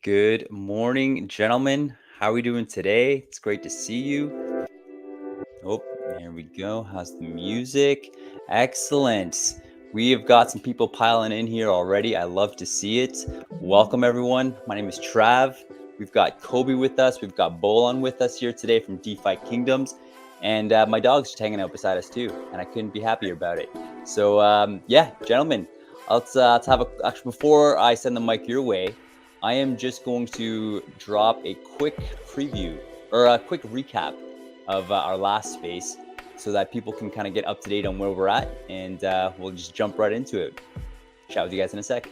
Good morning, gentlemen. How are we doing today? It's great to see you. Oh, there we go. How's the music? Excellent. We have got some people piling in here already. I love to see it. Welcome, everyone. My name is Trav. We've got Kobe with us. We've got Bolon with us here today from DeFi Kingdoms. And my dog's just hanging out beside us too. And I couldn't be happier about it. So, yeah, gentlemen, let's have a. Actually, before I send the mic your way, I am just going to drop a quick preview or a quick recap of our last space so that people can kind of get up to date on where we're at, and we'll just jump right into it. Chat with you guys in a sec.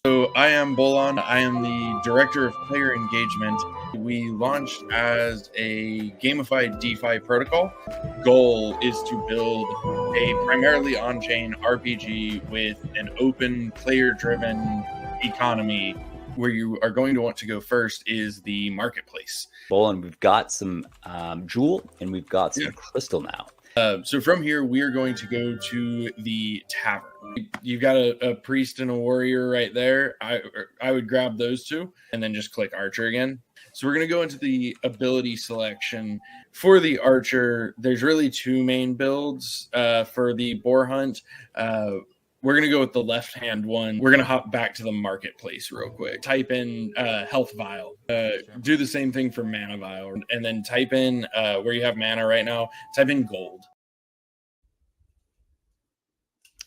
So I am Bolon. I am the Director of Player Engagement. We launched as a gamified DeFi protocol. Goal is to build a primarily on-chain RPG with an open, player-driven economy. Where you are going to want to go first is the marketplace. Bolon, we've got some Jewel and we've got some Crystal now. So from here, we are going to go to the tavern. You've got a priest and a warrior right there. I would grab those two and then just click archer again. So we're going to go into the ability selection. For the archer, there's really two main builds for the boar hunt. We're going to go with the left-hand one. We're going to hop back to the marketplace real quick. Type in health vial. Do the same thing for mana vial. And then type in where you have mana right now, type in gold.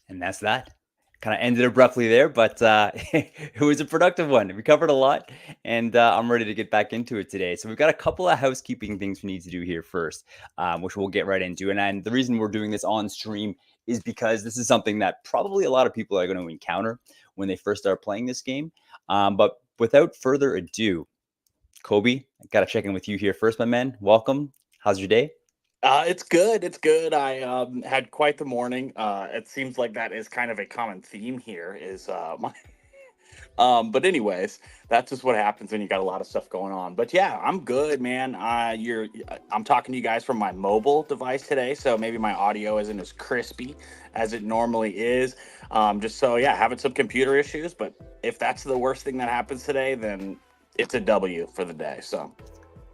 And that's that. Kind of ended abruptly there, but it was a productive one. We covered a lot, and I'm ready to get back into it today. So we've got a couple of housekeeping things we need to do here first, which we'll get right into. And the reason we're doing this on stream is because this is something that probably a lot of people are going to encounter when they first start playing this game. But without further ado, Kobe, I got to check in with you here first, my man. Welcome. How's your day? It's good. It's good. I had quite the morning. It seems like that is kind of a common theme here. Is my but anyways, that's just what happens when you got a lot of stuff going on. But yeah, I'm good, man. I'm talking to you guys from my mobile device today, so maybe my audio isn't as crispy as it normally is. Just so yeah, having some computer issues. But if that's the worst thing that happens today, then it's a W for the day. So.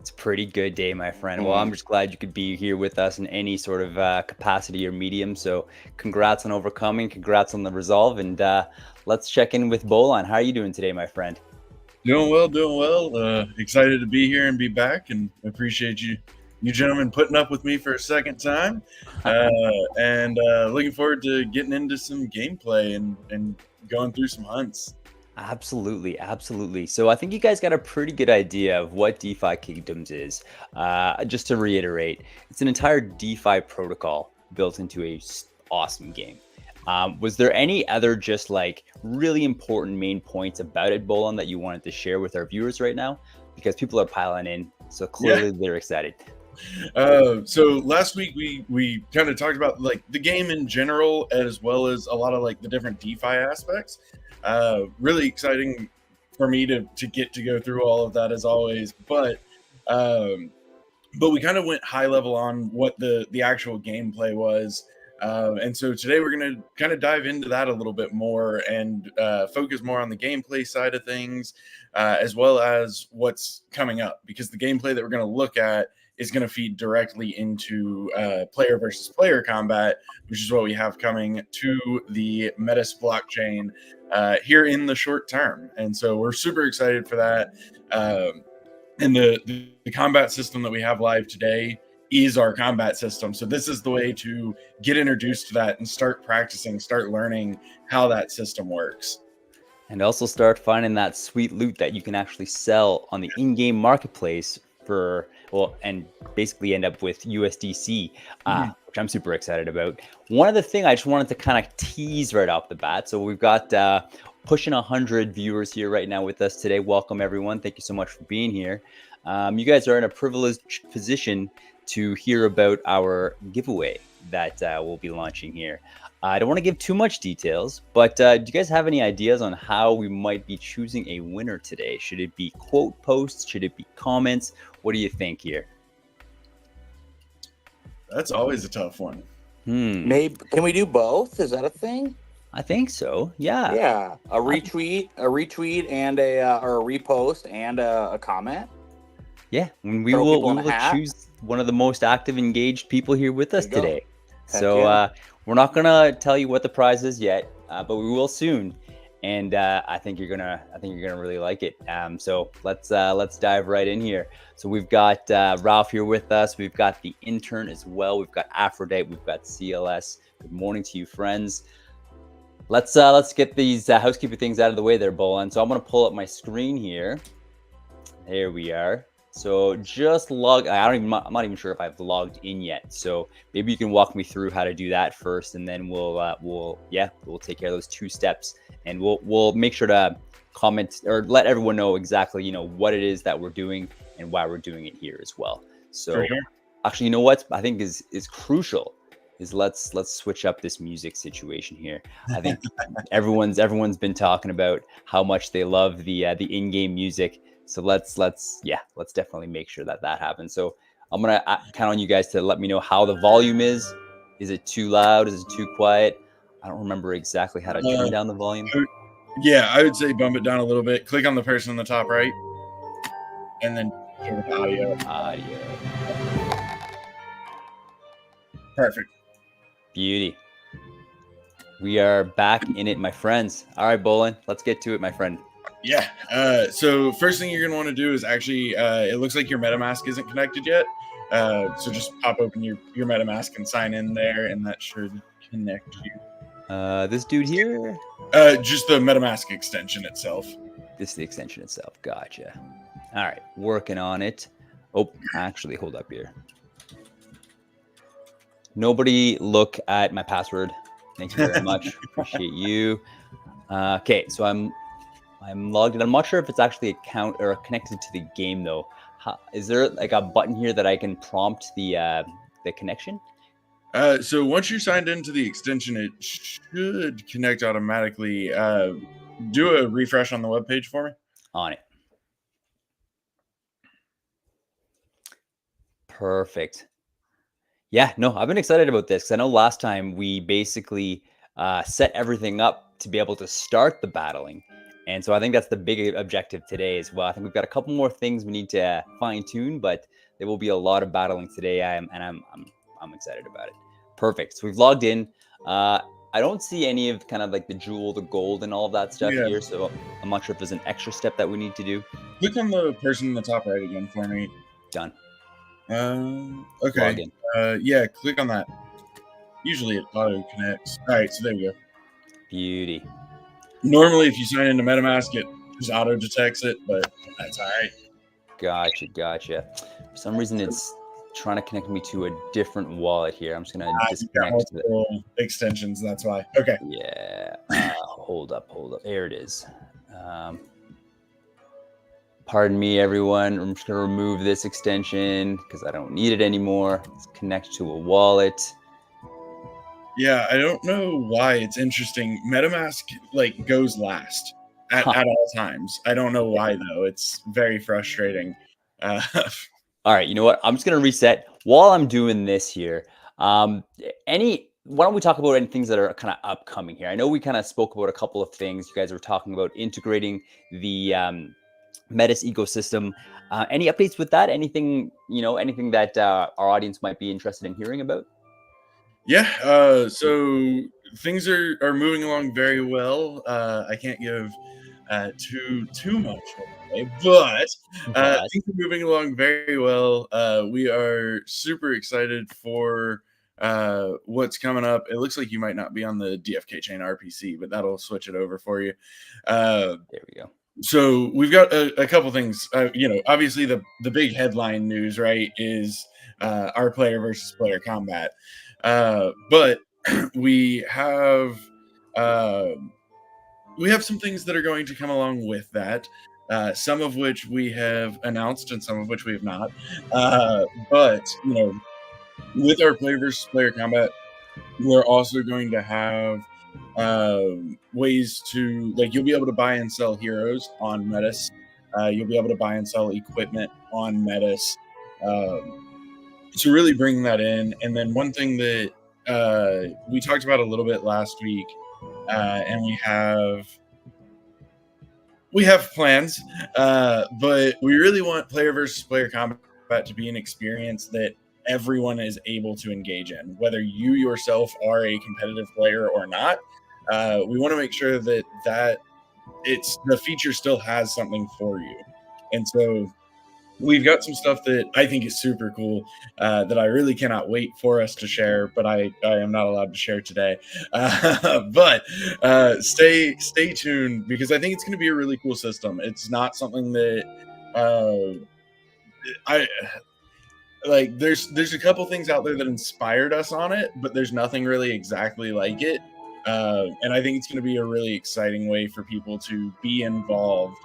It's a pretty good day, my friend. Well, I'm just glad you could be here with us in any sort of capacity or medium. So congrats on overcoming. Congrats on the resolve. And let's check in with Bolon. How are you doing today, my friend? Doing well. Excited to be here and be back. And appreciate you gentlemen putting up with me for a second time. And looking forward to getting into some gameplay and going through some hunts. Absolutely. So I think you guys got a pretty good idea of what DeFi Kingdoms is. Just to reiterate, it's an entire DeFi protocol built into a awesome game. Was there any other just like really important main points about it, Bolon, that you wanted to share with our viewers right now? Because people are piling in, so clearly they're excited. So last week we kind of talked about like the game in general, as well as a lot of like the different DeFi aspects. Really exciting for me to get to go through all of that as always, but we kind of went high level on what the actual gameplay was. And so today we're going to kind of dive into that a little bit more and focus more on the gameplay side of things, as well as what's coming up, because the gameplay that we're going to look at is going to feed directly into player versus player combat, which is what we have coming to the Metis blockchain here in the short term. And so we're super excited for that. And the combat system that we have live today is our combat system. So this is the way to get introduced to that and start practicing, start learning how that system works. And also start finding that sweet loot that you can actually sell on the in-game marketplace for, well, and basically end up with USDC, which I'm super excited about. One other thing I just wanted to kind of tease right off the bat. So we've got pushing 100 viewers here right now with us today. Welcome, everyone. Thank you so much for being here. You guys are in a privileged position to hear about our giveaway that we'll be launching here. I don't want to give too much details, but do you guys have any ideas on how we might be choosing a winner today? Should it be quote posts? Should it be comments? What do you think here? That's always a tough one. Maybe can we do both? Is that a thing? I think so. Yeah. Yeah, a retweet, and or a repost and a comment. Yeah. And we Throw will people we in a will hat. choose one of the most active, engaged people here with There us you go. today. Heck So yeah. we're not gonna tell you what the prize is yet, but we will soon. And I think you're gonna really like it. So let's dive right in here. So we've got Ralph here with us. We've got the intern as well. We've got Aphrodite. We've got CLS. Good morning to you, friends. Let's get these housekeeping things out of the way there, Bolin. So I'm gonna pull up my screen here. There we are. So just log. I'm not even sure if I've logged in yet. So maybe you can walk me through how to do that first, and then we'll take care of those 2 steps, and we'll make sure to comment or let everyone know exactly what it is that we're doing and why we're doing it here as well. So For sure. actually, you know what I think is crucial is let's switch up this music situation here. I think everyone's been talking about how much they love the in-game music. So let's definitely make sure that happens. So I'm gonna count on you guys to let me know how the volume is. Is it too loud? Is it too quiet? I don't remember exactly how to turn down the volume. Yeah, I would say bump it down a little bit. Click on the person in the top right, and then turn the audio. Audio. Perfect. Beauty. We are back in it, my friends. All right, Bolin, let's get to it, my friend. Yeah. So first thing you're gonna want to do is actually, it looks like your MetaMask isn't connected yet. So just pop open your MetaMask and sign in there, and that should connect you. This dude here. Just the MetaMask extension itself. This is the extension itself. Gotcha. All right, working on it. Oh, actually, hold up here. Nobody look at my password. Thank you very much. Appreciate you. Okay, so I'm logged in. I'm not sure if it's actually account or connected to the game though. Is there like a button here that I can prompt the connection? So once you're signed into the extension, it should connect automatically. Do a refresh on the webpage for me. On it. Perfect. Yeah, no, I've been excited about this because I know last time we basically set everything up to be able to start the battling. And so I think that's the big objective today as well. I think we've got a couple more things we need to fine tune, but there will be a lot of battling today. I'm excited about it. Perfect. So we've logged in. I don't see any of kind of like the jewel, the gold, and all of that stuff here. So I'm not sure if there's an extra step that we need to do. Click on the person in the top right again for me. Done. Okay. Yeah, click on that. Usually it auto connects. All right, so there we go. Beauty. Normally, if you sign into MetaMask, it just auto detects it, but that's all right. Gotcha. For some reason, it's trying to connect me to a different wallet here. I'm just gonna disconnect multiple extensions. That's why. Okay. Yeah. Hold up. There it is. Pardon me, everyone. I'm just gonna remove this extension because I don't need it anymore. Let's connect to a wallet. Yeah, I don't know why. It's interesting. MetaMask like goes last at all times. I don't know why though. It's very frustrating. All right, you know what? I'm just gonna reset while I'm doing this here. Why don't we talk about any things that are kind of upcoming here? I know we kind of spoke about a couple of things. You guys were talking about integrating the Metis ecosystem. Any updates with that? Anything that our audience might be interested in hearing about? Yeah, so things are moving along very well. I can't give too much away, but things are moving along very well. We are super excited for what's coming up. It looks like you might not be on the DFK chain RPC, but that'll switch it over for you. There we go. So we've got a couple things. Obviously the big headline news, right, is our player versus player combat. But we have some things that are going to come along with that. Some of which we have announced, and some of which we have not. But with our player versus player combat, we're also going to have ways to you'll be able to buy and sell heroes on Metis. You'll be able to buy and sell equipment on Metis. To really bring that in. And then one thing that we talked about a little bit last week and we have plans, but we really want player versus player combat to be an experience that everyone is able to engage in, whether you yourself are a competitive player or not. We want to make sure that the feature still has something for you, and so we've got some stuff that I think is super cool that I really cannot wait for us to share, but I am not allowed to share today. But stay tuned, because I think it's going to be a really cool system. It's not something that I like. There's a couple things out there that inspired us on it, but there's nothing really exactly like it. And I think it's going to be a really exciting way for people to be involved.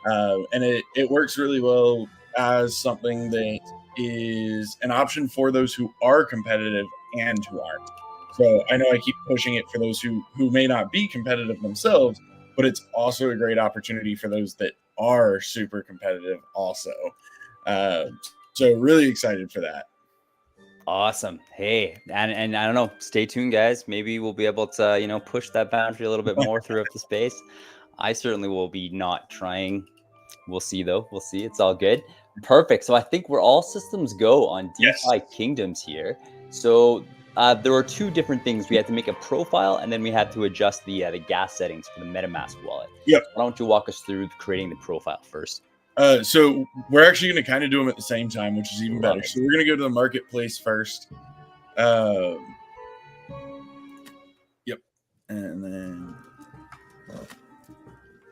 And it works really well as something that is an option for those who are competitive and who aren't. So I know I keep pushing it for those who may not be competitive themselves, but it's also a great opportunity for those that are super competitive also. So really excited for that. Awesome. Hey, and I don't know, stay tuned, guys. Maybe we'll be able to, push that boundary a little bit more throughout the space. I certainly will be not trying. We'll see, though. We'll see. It's all good. Perfect. So I think we're all systems go on DeFi Kingdoms here. So there were two different things. We had to make a profile, and then we had to adjust the gas settings for the MetaMask wallet. Yep. Why don't you walk us through creating the profile first? So we're actually going to kind of do them at the same time, which is even better. So we're going to go to the marketplace first. Yep. And then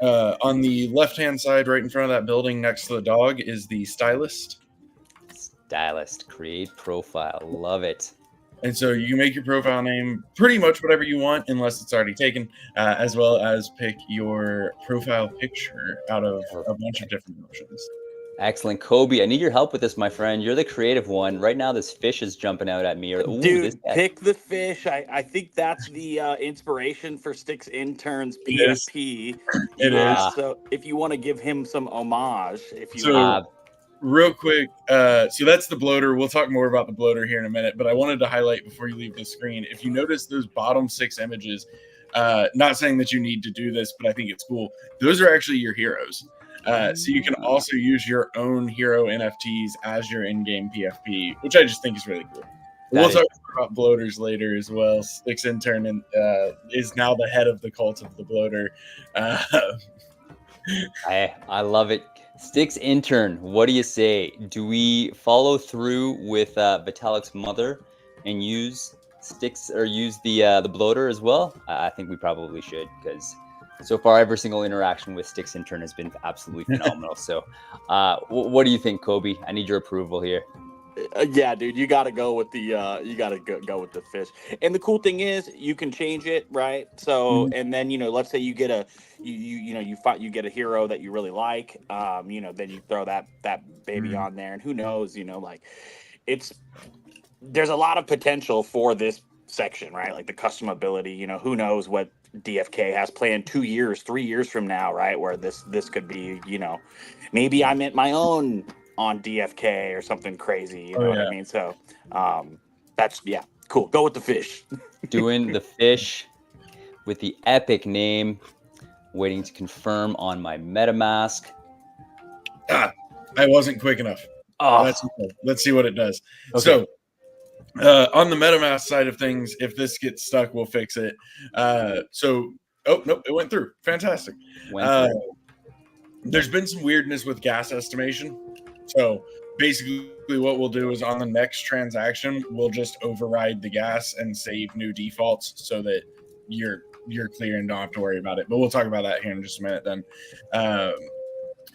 on the left-hand side, right in front of that building next to the dog, is the stylist. Stylist, create profile. Love it. And so you can make your profile name pretty much whatever you want, unless it's already taken, as well as pick your profile picture out of a bunch of different options. Excellent. Kobe, I need your help with this, my friend. You're the creative one. Right now, this fish is jumping out at me. Ooh, dude, pick the fish. I think that's the inspiration for Sticks Intern's PFP. It is. So if you want to give him some homage, real quick, so that's the bloater. We'll talk more about the bloater here in a minute, but I wanted to highlight before you leave the screen, if you notice those bottom 6 images, not saying that you need to do this, but I think it's cool. Those are actually your heroes. So you can also use your own hero NFTs as your in-game PFP, which I just think is really cool. We'll talk about bloaters later as well. Sticks Intern is now the head of the cult of the bloater. I love it. Sticks Intern, what do you say? Do we follow through with Vitalik's mother and use Sticks or use the bloater as well? I think we probably should, because so far every single interaction with Sticks Intern has been absolutely phenomenal. So what do you think, Kobe? I need your approval here. Yeah, dude, you got to go with the go with the fish. And the cool thing is you can change it, right? So and then let's say you get a you get a hero that you really like, then you throw that baby on there, and who knows, there's a lot of potential for this section, right? Like the customability, who knows what DFK has planned 2 years, 3 years from now, right? Where this could be, maybe I meant my own on DFK or something crazy, you know what I mean? So that's cool. Go with the fish. Doing the fish with the epic name. Waiting to confirm on my MetaMask. I wasn't quick enough. Let's see what it does. Okay. So on the MetaMask side of things, if this gets stuck, we'll fix it. Oh nope, it went through. Fantastic. There's been some weirdness with gas estimation. So basically what we'll do is on the next transaction, we'll just override the gas and save new defaults so that you're clear and don't have to worry about it. But we'll talk about that here in just a minute then.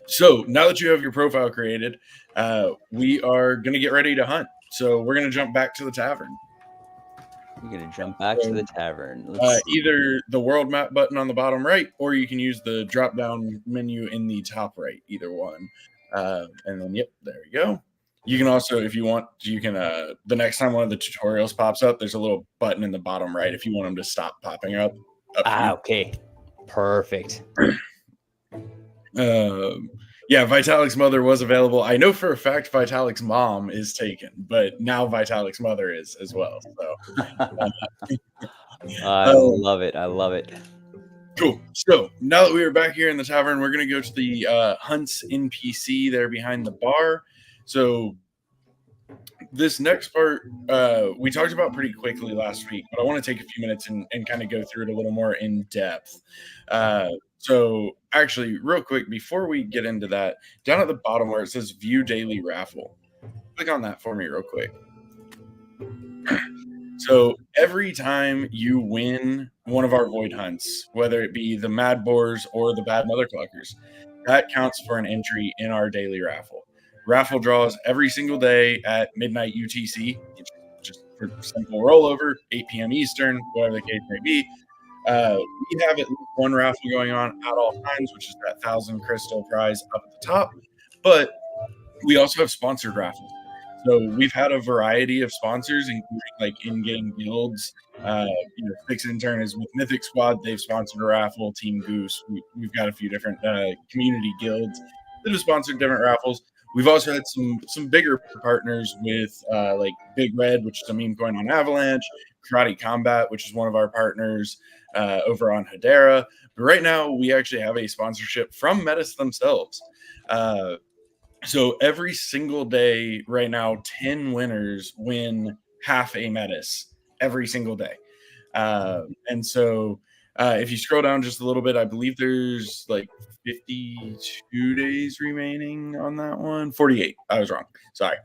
So now that you have your profile created, we are going to get ready to hunt. So we're going to jump back to the tavern. We're going to jump back to the tavern. Either the world map button on the bottom right, or you can use the drop down menu in the top right, either one. And then, there we go. You can also, if you want, the next time one of the tutorials pops up, there's a little button in the bottom right if you want them to stop popping up. Okay. Perfect. Vitalik's mother was available. I know for a fact Vitalik's mom is taken, but now Vitalik's mother is as well. So I love it. Cool. So now that we are back here in the tavern, we're going to go to the Hunts NPC there behind the bar. So this next part we talked about pretty quickly last week, but I want to take a few minutes and kind of go through it a little more in depth. So actually, real quick, before we get into that, down at the bottom where it says View Daily Raffle, click on that for me real quick. So every time you win one of our void hunts, whether it be the Mad Boars or the Bad Mother Cluckers, that counts for an entry in our daily raffle. Raffle draws every single day at midnight UTC, just for simple rollover, 8 p.m. Eastern, whatever the case may be. We have at least one raffle going on at all times, which is that 1,000 crystal prize up at the top. But we also have sponsored raffles. So we've had a variety of sponsors, including like in-game guilds. Fix Intern is with Mythic Squad. They've sponsored a raffle. Team Goose. We've got a few different community guilds that have sponsored different raffles. We've also had some bigger partners with like Big Red, which is a meme coin on Avalanche, Karate Combat, which is one of our partners over on Hedera. But right now, we actually have a sponsorship from Metis themselves. So every single day right now, 10 winners win half a Metis every single day. And so if you scroll down just a little bit, I believe there's like 52 days remaining on that one. 48. I was wrong. Sorry.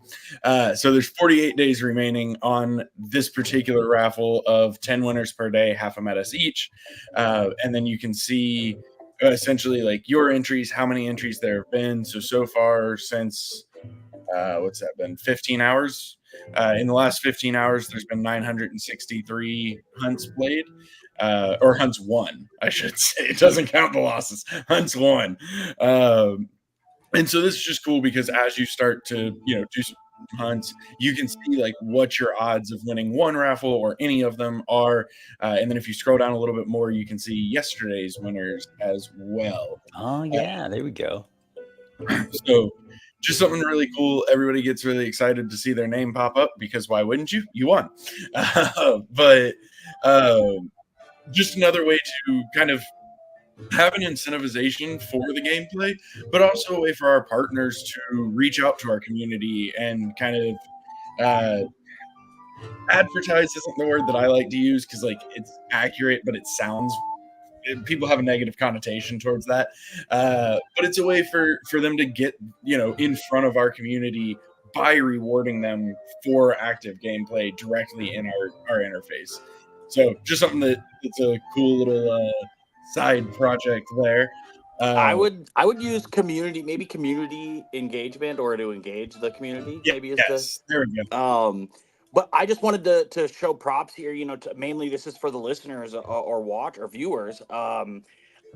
So there's 48 days remaining on this particular raffle of 10 winners per day, half a Metis each. And then you can see essentially like your entries, how many entries there have been. So far since what's that been, 15 hours? In the last 15 hours, there's been 963 hunts played, or hunts won, I should say. It doesn't count the losses. Hunts won. And so this is just cool because as you start to, do some hunts, you can see like what your odds of winning one raffle or any of them are. And then if you scroll down a little bit more, you can see yesterday's winners as well. Oh, yeah. There we go. So just something really cool. Everybody gets really excited to see their name pop up because why wouldn't you? You won. But just another way to kind of have an incentivization for the gameplay, but also a way for our partners to reach out to our community and kind of advertise isn't the word that I like to use because like it's accurate, but it sounds people have a negative connotation towards that. But it's a way for them to get in front of our community by rewarding them for active gameplay directly in our interface. So just something that it's a cool little side project there. I would use community engagement, or to engage the community. Yeah, maybe is yes, there we go. But I just wanted to show props here. Mainly this is for the listeners or watch or viewers.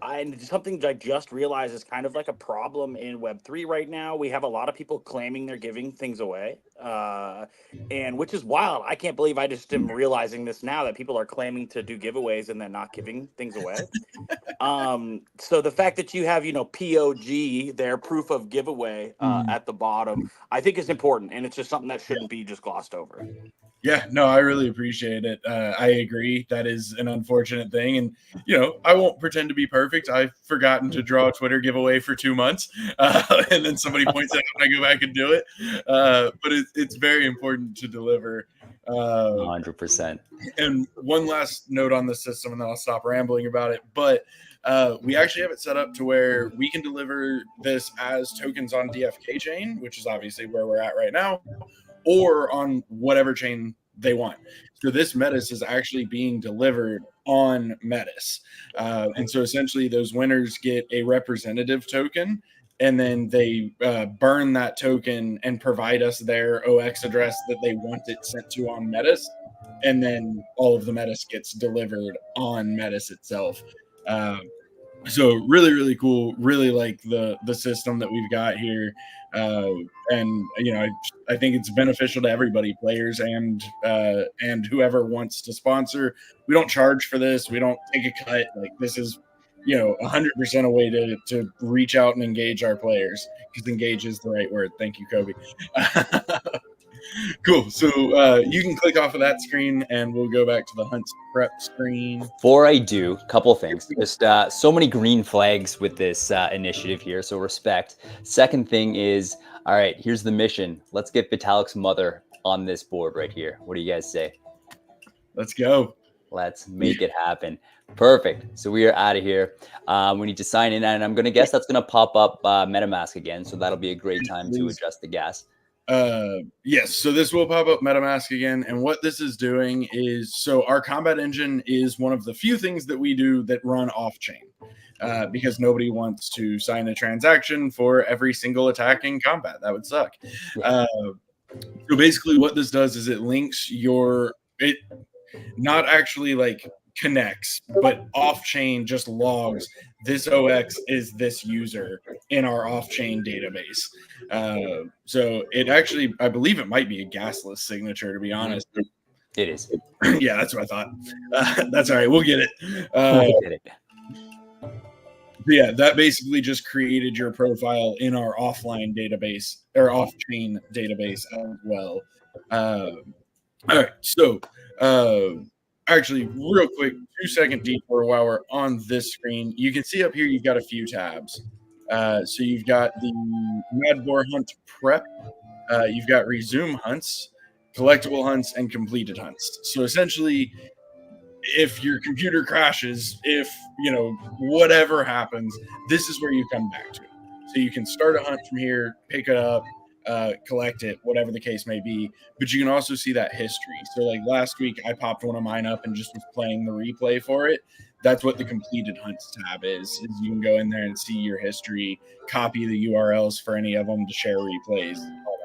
And something that I just realized is kind of like a problem in Web3 right now. We have a lot of people claiming they're giving things away, and which is wild. I can't believe I just am realizing this now, that people are claiming to do giveaways and then not giving things away. So the fact that you have, POG, their proof of giveaway at the bottom, I think is important, and it's just something that shouldn't be just glossed over. Yeah, no, I really appreciate it. I agree. That is an unfortunate thing. And, I won't pretend to be perfect. I've forgotten to draw a Twitter giveaway for 2 months. And then somebody points out and I go back and do it. But it's very important to deliver. 100%. And one last note on the system, and then I'll stop rambling about it. But we actually have it set up to where we can deliver this as tokens on DFK chain, which is obviously where we're at right now, or on whatever chain they want. So this Metis is actually being delivered on Metis. And so essentially those winners get a representative token, and then they burn that token and provide us their OX address that they want it sent to on Metis. And then all of the Metis gets delivered on Metis itself. So really, really cool. Really like the system that we've got here. And I think it's beneficial to everybody, players and whoever wants to sponsor. We don't charge for this. We don't take a cut. Like, this is 100% a way to reach out and engage our players, because engage is the right word. Thank you, Kobe. Cool. So you can click off of that screen, and we'll go back to the hunts prep screen. Before I do, a couple things. Just so many green flags with this initiative here, so respect. Second thing is, all right, here's the mission. Let's get Vitalik's mother on this board right here. What do you guys say? Let's go. Let's make it happen. Perfect. So we are out of here. We need to sign in, and I'm going to guess that's going to pop up MetaMask again. So that'll be a great time to adjust the gas. Yes, so this will pop up MetaMask again, and what this is doing is, so our combat engine is one of the few things that we do that run off-chain, because nobody wants to sign a transaction for every single attack in combat. That would suck. So basically what this does is it links it not actually like connects, but off-chain just logs this OX is this user in our off-chain database. So it actually, I believe it might be a gasless signature, to be honest. It is. Yeah, that's what I thought. That's all right. We'll get it. We'll get it. Yeah, that basically just created your profile in our offline database or off-chain database as well. All right, so actually, real quick, 2-second detour while we're on this screen. You can see up here you've got a few tabs. So you've got the Mad Boar Hunt Prep, you've got Resume Hunts, Collectible Hunts, and Completed Hunts. So essentially, if your computer crashes, if whatever happens, this is where you come back to. So you can start a hunt from here, pick it up, collect it, whatever the case may be. But you can also see that history. So like last week, I popped one of mine up and just was playing the replay for it. That's what the completed hunts tab is you can go in there and see your history, copy the URLs for any of them to share replays.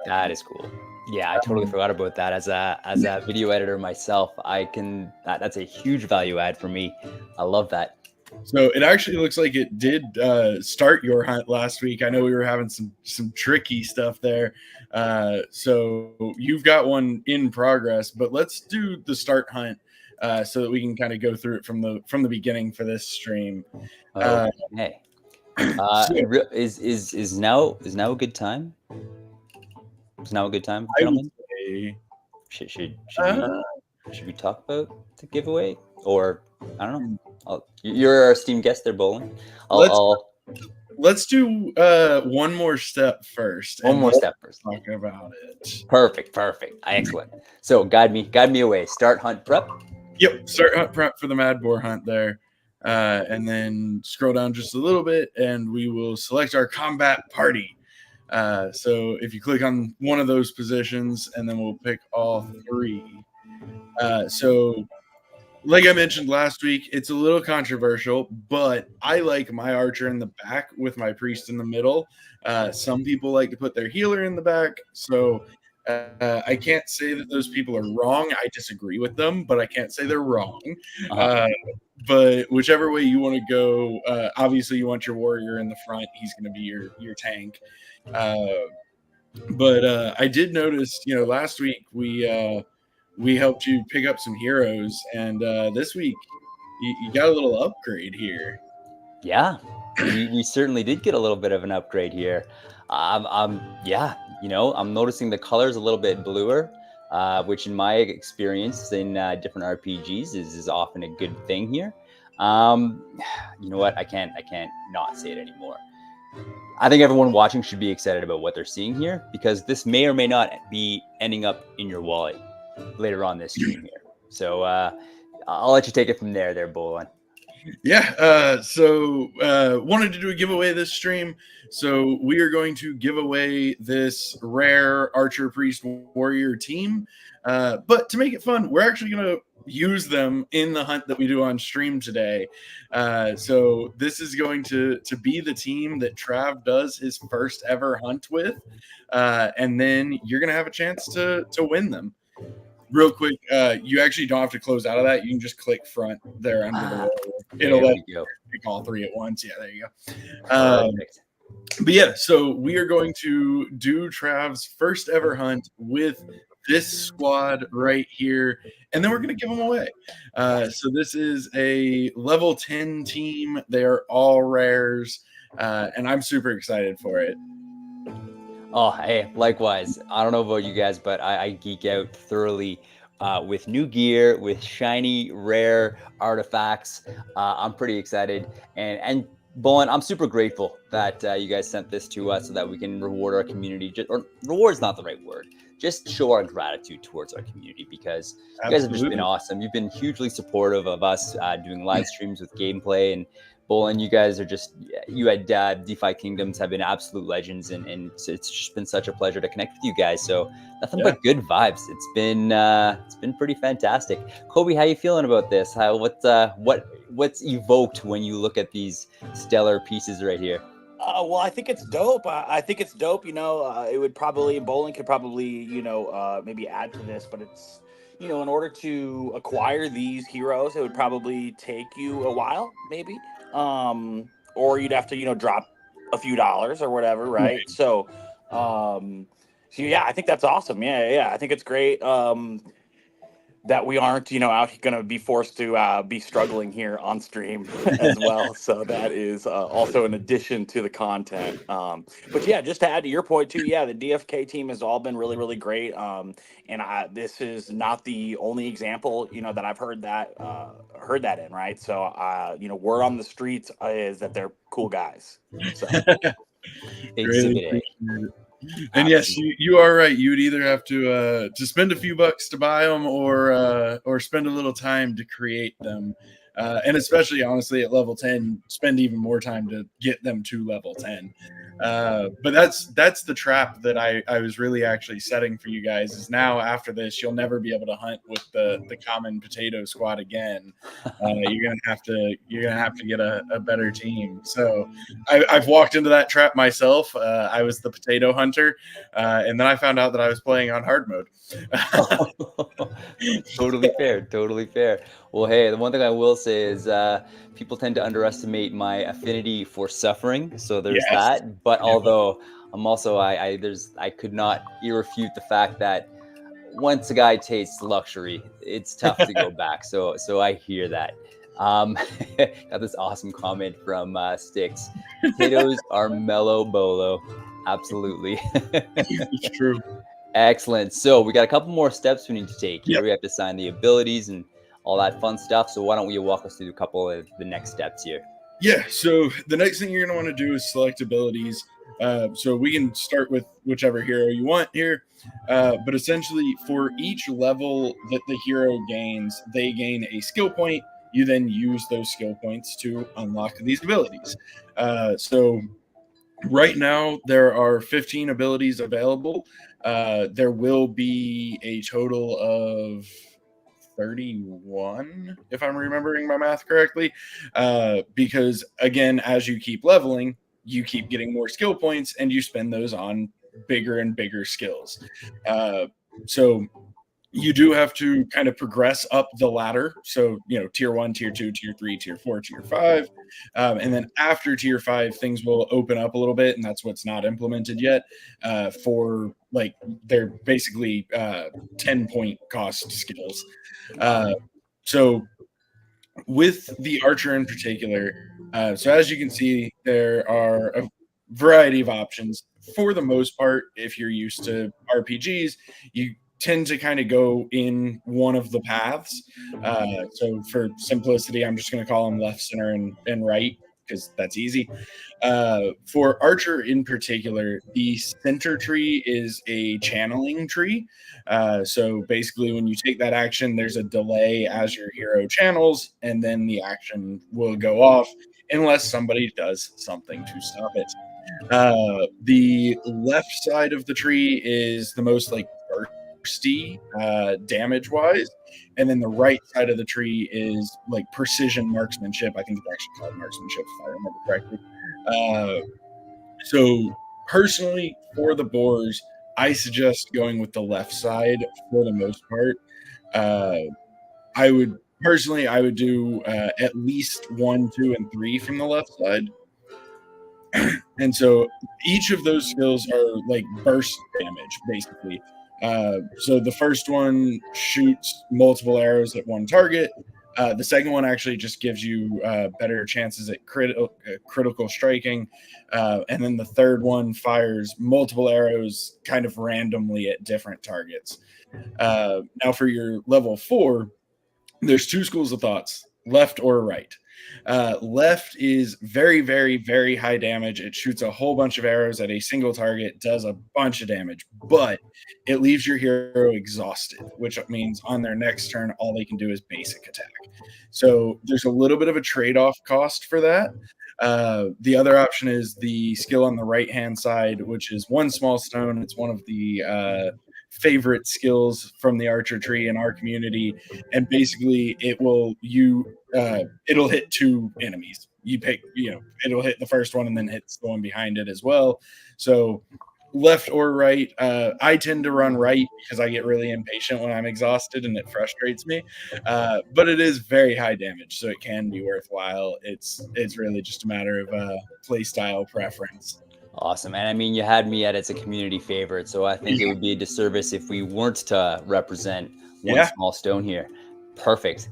That is cool. Yeah, I totally forgot about that. As a video editor myself, that's a huge value add for me. I love that. So it actually looks like it did start your hunt last week. I know we were having some tricky stuff there. So you've got one in progress, but let's do the start hunt so that we can kind of go through it from the beginning for this stream. Okay. Is now a good time? Is now a good time, gentlemen? Should we talk about the giveaway, or I don't know? You're our esteemed guest there, Bolin. Let's do one more step first. One more step first. Talk about it. Perfect. Excellent. So guide me away. Start hunt prep. Yep. Start hunt prep for the Mad Boar Hunt there. And then scroll down just a little bit, and we will select our combat party. So if you click on one of those positions, and then we'll pick all three. So like I mentioned last week, it's a little controversial, but I like my archer in the back with my priest in the middle. Some people like to put their healer in the back. So I can't say that those people are wrong. I disagree with them, but I can't say they're wrong. But whichever way you want to go, obviously you want your warrior in the front. He's going to be your tank. But I did notice, last week we helped you pick up some heroes, and this week you got a little upgrade here. Yeah, we certainly did get a little bit of an upgrade here. I'm noticing the colors a little bit bluer, which in my experience in different RPGs is often a good thing here. You know what? I can't not say it anymore. I think everyone watching should be excited about what they're seeing here, because this may or may not be ending up in your wallet later on this stream here. So I'll let you take it from there, Bolin. Yeah. So wanted to do a giveaway this stream. So we are going to give away this rare Archer Priest Warrior team. But to make it fun, we're actually going to use them in the hunt that we do on stream today. So this is going to be the team that Trav does his first ever hunt with. And then you're going to have a chance to win them. Real quick, you actually don't have to close out of that. You can just click front there under the wall. It'll let you pick all three at once. Yeah, there you go. But yeah, so we are going to do Trav's first ever hunt with this squad right here, and then we're going to give them away. So this is a level 10 team. They are all rares, and I'm super excited for it. Oh, hey, likewise. I don't know about you guys, but I geek out thoroughly with new gear, with shiny, rare artifacts. I'm pretty excited, and Bowen, I'm super grateful that you guys sent this to us so that we can reward our community. Or reward is not the right word. Just show our gratitude towards our community because you guys have just been Absolutely. awesome. You've been hugely supportive of us doing live streams with gameplay and Bolin, you guys are just, you at DeFi Kingdoms have been absolute legends, and it's just been such a pleasure to connect with you guys. So nothing Yeah. but good vibes. It's been pretty fantastic. Kobe, how you feeling about this? What's evoked when you look at these stellar pieces right here? Well, I think it's dope. I think it's dope. It would probably bowling could probably maybe add to this, but it's in order to acquire these heroes, it would probably take you a while, maybe, or you'd have to drop a few dollars or whatever, right? So yeah, I think that's awesome. Yeah, I think it's great. That we aren't, out going to be forced to be struggling here on stream as well. So that is also an addition to the content. But yeah, just to add to your point too, yeah, the DFK team has all been really, really great. This is not the only example, that I've heard that in, right? So, word on the streets is that they're cool guys. So Greatly Exhibit A. appreciate it. And yes, Absolutely. you are right. You would either have to spend a few bucks to buy them, or spend a little time to create them. And especially, honestly, at level 10, spend even more time to get them to level 10. But that's the trap that I was really actually setting for you guys. Is now after this, you'll never be able to hunt with the common potato squad again. You're gonna have to get a better team. So I've walked into that trap myself. I was the potato hunter, and then I found out that I was playing on hard mode. Totally fair. Totally fair. Well, hey, the one thing I will say is people tend to underestimate my affinity for suffering. So there's Yes. that. But Yeah. although I'm also I could not irrefute the fact that once a guy tastes luxury, it's tough to go back. So I hear that. Um, got this awesome comment from Sticks. Potatoes are mellow bolo. Absolutely. It's true. Excellent. So we got a couple more steps we need to take here. Yep. We have to sign the abilities and all that fun stuff. So why don't you walk us through a couple of the next steps here? Yeah, so the next thing you're going to want to do is select abilities. So we can start with whichever hero you want here. But essentially, for each level that the hero gains, they gain a skill point. You then use those skill points to unlock these abilities. So right now, there are 15 abilities available. There will be a total of 31, if I'm remembering my math correctly, because again, as you keep leveling, you keep getting more skill points and you spend those on bigger and bigger skills. So you do have to kind of progress up the ladder. So, tier 1, tier 2, tier 3, tier 4, tier 5. And then after tier 5, things will open up a little bit. And that's what's not implemented yet for they're basically 10-point cost skills. So with the archer in particular, so as you can see, there are a variety of options. For the most part, if you're used to RPGs, you tend to kind of go in one of the paths. So for simplicity, I'm just going to call them left, center, and right, because that's easy. For Archer in particular, the center tree is a channeling tree. So basically, when you take that action, there's a delay as your hero channels, and then the action will go off unless somebody does something to stop it. The left side of the tree is the most bursty damage wise, and then the right side of the tree is like precision marksmanship. I think it's actually called marksmanship if I remember correctly. So personally, for the boars, I suggest going with the left side for the most part. I would do at least 1, 2, and 3 from the left side. And so each of those skills are like burst damage, basically. So the first one shoots multiple arrows at one target. The second one actually just gives you better chances at critical striking. And then the third one fires multiple arrows kind of randomly at different targets. Now for your level 4, there's 2 schools of thoughts, left or right. Left is very, very, very high damage. It shoots a whole bunch of arrows at a single target, does a bunch of damage, but it leaves your hero exhausted, which means on their next turn, all they can do is basic attack. So there's a little bit of a trade-off cost for that. The other option is the skill on the right-hand side, which is 1 small stone. It's one of the favorite skills from the archer tree in our community, and basically it'll hit 2 enemies. You pick, it'll hit the first one and then hits the one behind it as well. So left or right, I tend to run right because I get really impatient when I'm exhausted and it frustrates me, but it is very high damage, so it can be worthwhile. It's really just a matter of play style preference. Awesome. And I mean, you had me at it's a community favorite, so I think it would be a disservice if we weren't to represent one small stone here. Perfect.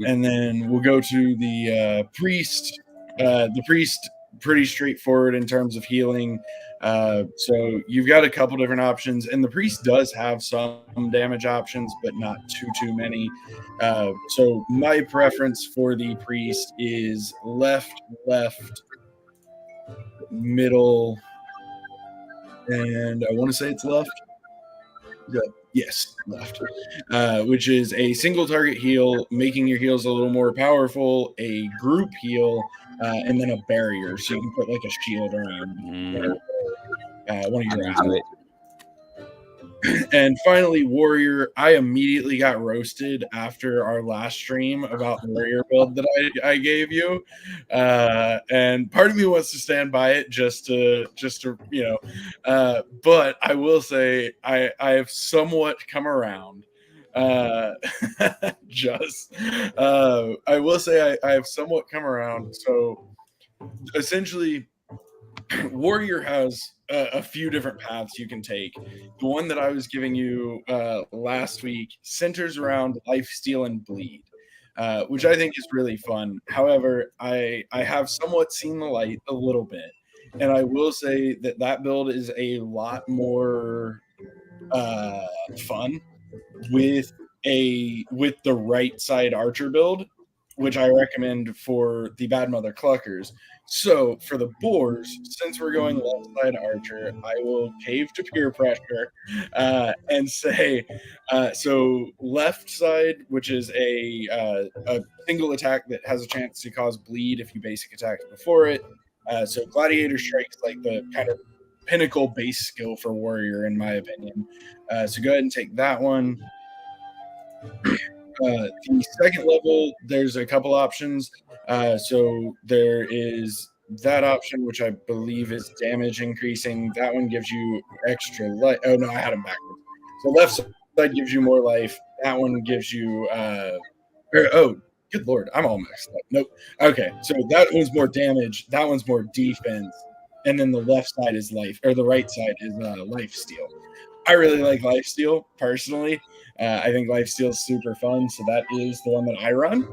And then we'll go to the priest. The priest, pretty straightforward in terms of healing. So you've got a couple different options, and the priest does have some damage options, but not too many. So my preference for the priest is left, middle, and I want to say it's left. Yes, left, which is a single target heal, making your heals a little more powerful, a group heal, and then a barrier, so you can put like a shield around one of your allies. And finally, warrior. I immediately got roasted after our last stream about the warrior build that I gave you, and part of me wants to stand by it just to but I will say I have somewhat come around. I will say I have somewhat come around. So essentially, warrior has a few different paths you can take. The one that I was giving you last week centers around life steal and bleed, which I think is really fun. However, I have somewhat seen the light a little bit, and I will say that build is a lot more fun with the right side archer build, which I recommend for the Bad Mother Cluckers. So for the boars, since we're going left side archer, I will cave to peer pressure and say, so left side, which is a single attack that has a chance to cause bleed if you basic attack before it. So Gladiator Strike's like the kind of pinnacle base skill for warrior, in my opinion. So go ahead and take that one. The second level, there's a couple options. So there is that option, which I believe is damage increasing. That one gives you extra life. Oh, no, I had them backwards. So left side gives you more life. That one gives you good Lord, I'm all messed up. Nope. Okay, so that one's more damage. That one's more defense. And then the left side is life, or the right side is life steal. I really like life steal personally. I think life steal is super fun, so that is the one that I run.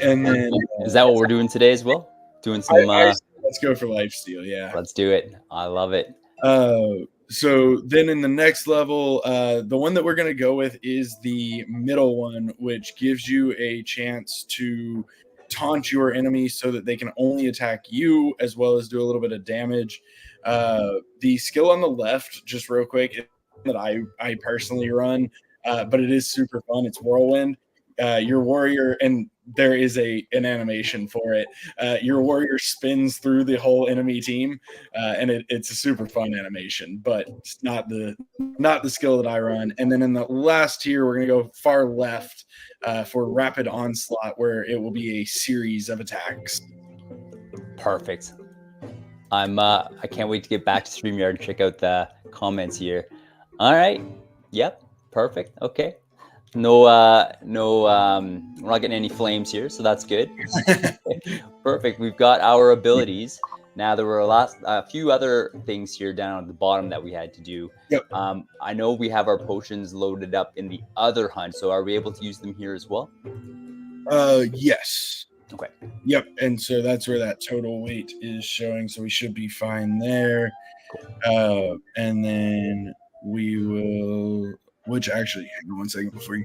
And then is that what we're doing today as well? Doing some. Let's go for life steal. Yeah, let's do it. I love it. So then in the next level, the one that we're going to go with is the middle one, which gives you a chance to taunt your enemy so that they can only attack you as well as do a little bit of damage. The skill on the left, just real quick, that I personally run, but it is super fun. It's Whirlwind. Your warrior, and there is an animation for it. Your warrior spins through the whole enemy team, and it's a super fun animation, but it's not the skill that I run. And then in the last tier, we're gonna go far left for rapid onslaught, where it will be a series of attacks. Perfect. I can't wait to get back to StreamYard and check out the comments here. All right. Yep. Perfect. Okay. No, we're not getting any flames here, so that's good. Perfect. We've got our abilities. Now there were a few other things here down at the bottom that we had to do. Yep. I know we have our potions loaded up in the other hunt, so are we able to use them here as well? Yes. Okay. Yep. And so that's where that total weight is showing. So we should be fine there. And then we will, which actually, hang on one second before you.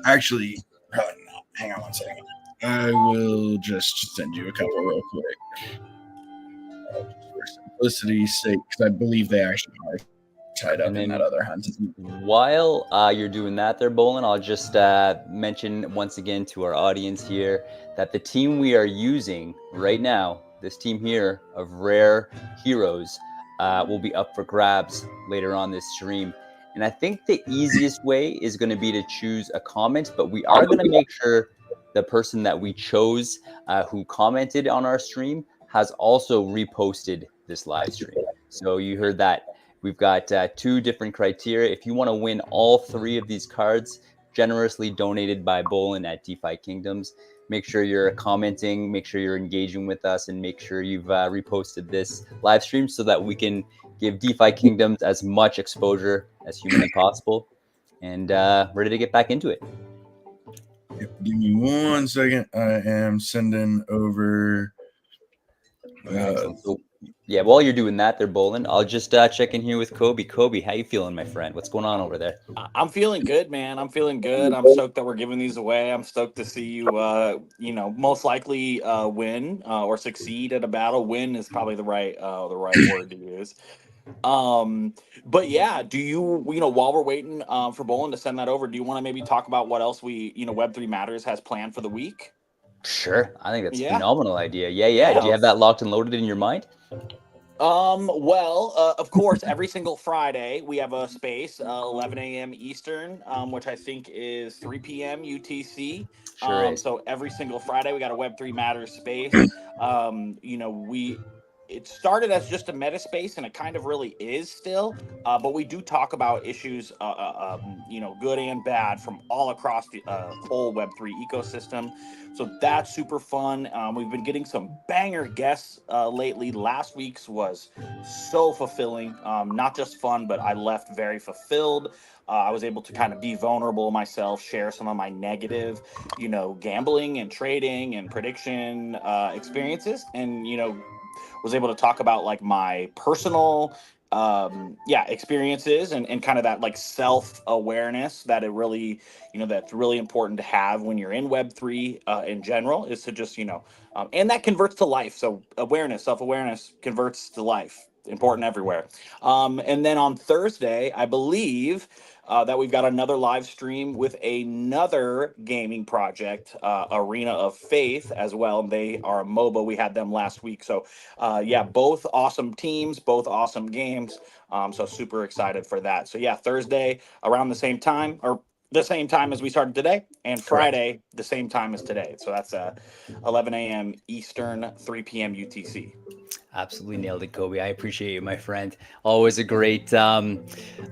Actually, probably not. Hang on one second. I will just send you a couple real quick. For simplicity's sake, because I believe they actually are tied up in that other hunt. While you're doing that there, Bolin, I'll just mention once again to our audience here that the team we are using right now, this team here of rare heroes, will be up for grabs later on this stream. And I think the easiest way is going to be to choose a comment, but we are going to make sure the person that we chose who commented on our stream has also reposted this live stream. So you heard that. We've got 2 different criteria. If you want to win all 3 of these cards, generously donated by Bolin at DeFi Kingdoms, make sure you're commenting, make sure you're engaging with us, and make sure you've reposted this live stream so that we can give DeFi Kingdoms as much exposure as humanly possible. And ready to get back into it. Give me one second. I am sending over. Yeah, while you're doing that there, Bolin, I'll just check in here with Kobe. Kobe, how you feeling, my friend? What's going on over there? I'm feeling good, man. I'm feeling good. I'm stoked that we're giving these away. I'm stoked to see you, most likely win or succeed at a battle. Win is probably the right word to use. But yeah, do you while we're waiting for Bolin to send that over, do you want to maybe talk about what else we Web3 Matters has planned for the week? Sure, I think that's a phenomenal idea. Yeah. Did you have that locked and loaded in your mind? Of course, every single Friday we have a space, 11 a.m. Eastern, which I think is 3 p.m. UTC. Sure is. So every single Friday we got a Web3 Matters space. It started as just a meta space, and it kind of really is still. But we do talk about issues, good and bad from all across the whole Web3 ecosystem. So that's super fun. We've been getting some banger guests lately. Last week's was so fulfilling, not just fun, but I left very fulfilled. I was able to kind of be vulnerable myself, share some of my negative, gambling and trading and prediction experiences, and was able to talk about like my personal experiences and kind of that like self-awareness that it really that's really important to have when you're in Web3 in general, is to just and that converts to life. So self-awareness converts to life, important everywhere. And then on Thursday, I believe that we've got another live stream with another gaming project, Arena of Faith, as well. They are a MOBA. We had them last week. So both awesome teams, both awesome games. So super excited for that. So yeah, Thursday around the same time, or the same time as we started today, and Friday Correct. the same time as today. So that's 11 a.m. Eastern, 3 p.m. UTC. Absolutely nailed it, Kobe. I appreciate you, my friend. Always a great. You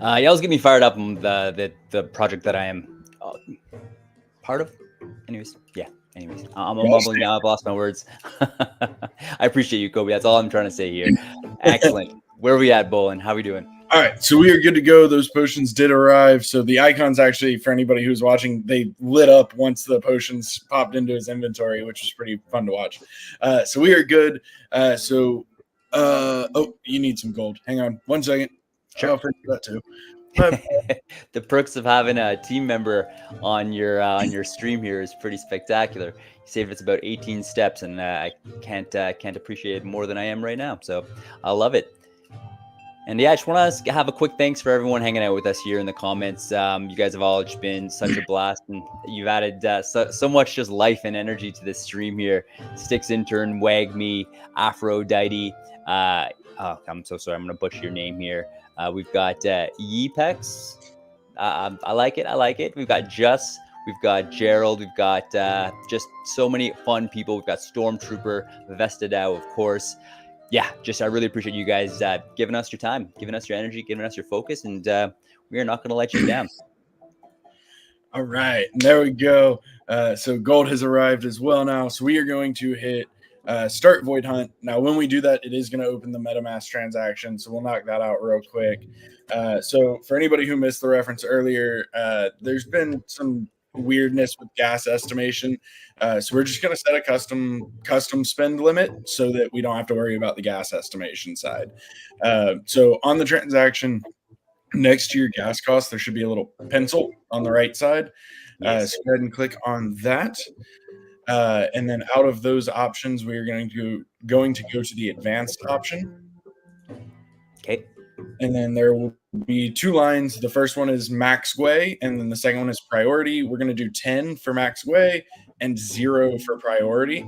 always get me fired up on the project that I am part of. Anyways, I'm mumbling now. I've lost my words. I appreciate you, Kobe. That's all I'm trying to say here. Excellent. Where are we at, Bolin? How are we doing? All right, so we are good to go. Those potions did arrive. So the icons actually, for anybody who's watching, they lit up once the potions popped into his inventory, which was pretty fun to watch. So we are good. You need some gold. Hang on one second. Sure. I'll forget that too. The perks of having a team member on your stream here is pretty spectacular. You saved us about 18 steps, and I can't appreciate it more than I am right now. So I love it. And yeah, I just want to have a quick thanks for everyone hanging out with us here in the comments. You guys have all just been such a blast, and you've added so much just life and energy to this stream here. Sticks Intern, Wagme, Aphrodite. I'm so sorry, I'm going to butcher your name here. We've got Yepex. I like it. We've got Just. We've got Gerald. We've got just so many fun people. We've got Stormtrooper, Vestadao, of course. Yeah, I really appreciate you guys giving us your time, giving us your energy, giving us your focus, and we are not going to let you down. All right, and there we go. So gold has arrived as well now. So we are going to hit start Void Hunt. Now, when we do that, it is going to open the MetaMask transaction, so we'll knock that out real quick. So for anybody who missed the reference earlier, there's been some weirdness with gas estimation. So we're just going to set a custom spend limit so that we don't have to worry about the gas estimation side. So on the transaction, next to your gas cost, there should be a little pencil on the right side. Yes. So go ahead and click on that. And then out of those options, we are going to go to the advanced option. Okay. And then there will be two lines. The first one is max Gwei, and then the second one is priority. We're going to do 10 for max Gwei and 0 for priority.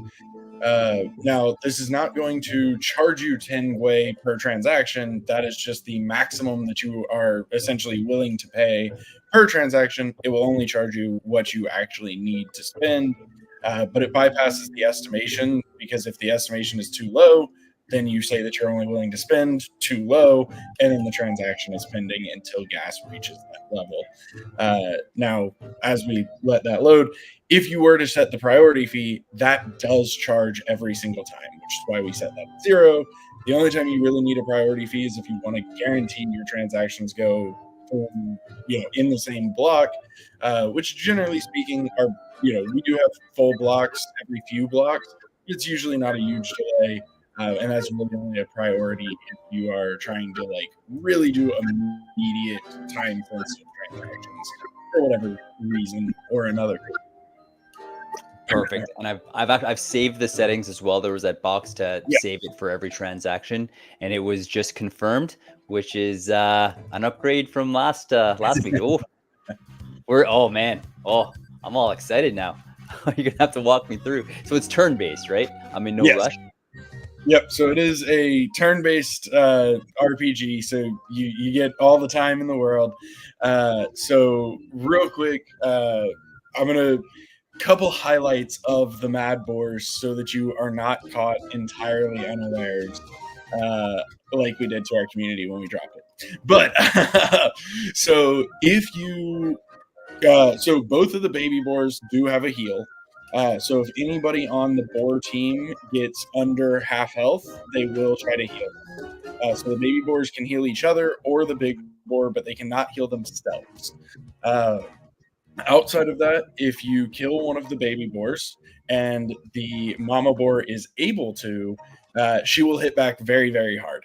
Now, this is not going to charge you 10 Gwei per transaction. That is just the maximum that you are essentially willing to pay per transaction. It will only charge you what you actually need to spend. But it bypasses the estimation, because if the estimation is too low, then you say that you're only willing to spend too low, and then the transaction is pending until gas reaches that level. Now, as we let that load, if you were to set the priority fee, that does charge every single time, which is why we set that at 0. The only time you really need a priority fee is if you want to guarantee your transactions go in the same block, which generally speaking are, we do have full blocks every few blocks. It's usually not a huge delay. And that's really only a priority if you are trying to really do immediate time sensitive transactions for whatever reason or another. Perfect. And I've saved the settings as well. There was that box to save it for every transaction, and it was just confirmed, which is an upgrade from last week. I'm all excited now. You're gonna have to walk me through. So it's turn-based, right? I'm in no rush. Yep. So it is a turn-based RPG. So you get all the time in the world. So real quick, I'm gonna couple highlights of the Mad Boars so that you are not caught entirely unawares, like we did to our community when we dropped it. But so if you so both of the baby boars do have a heal. So if anybody on the boar team gets under half health, they will try to heal. So the baby boars can heal each other or the big boar, but they cannot heal themselves. Outside of that, if you kill one of the baby boars and the mama boar is able to, she will hit back very, very hard.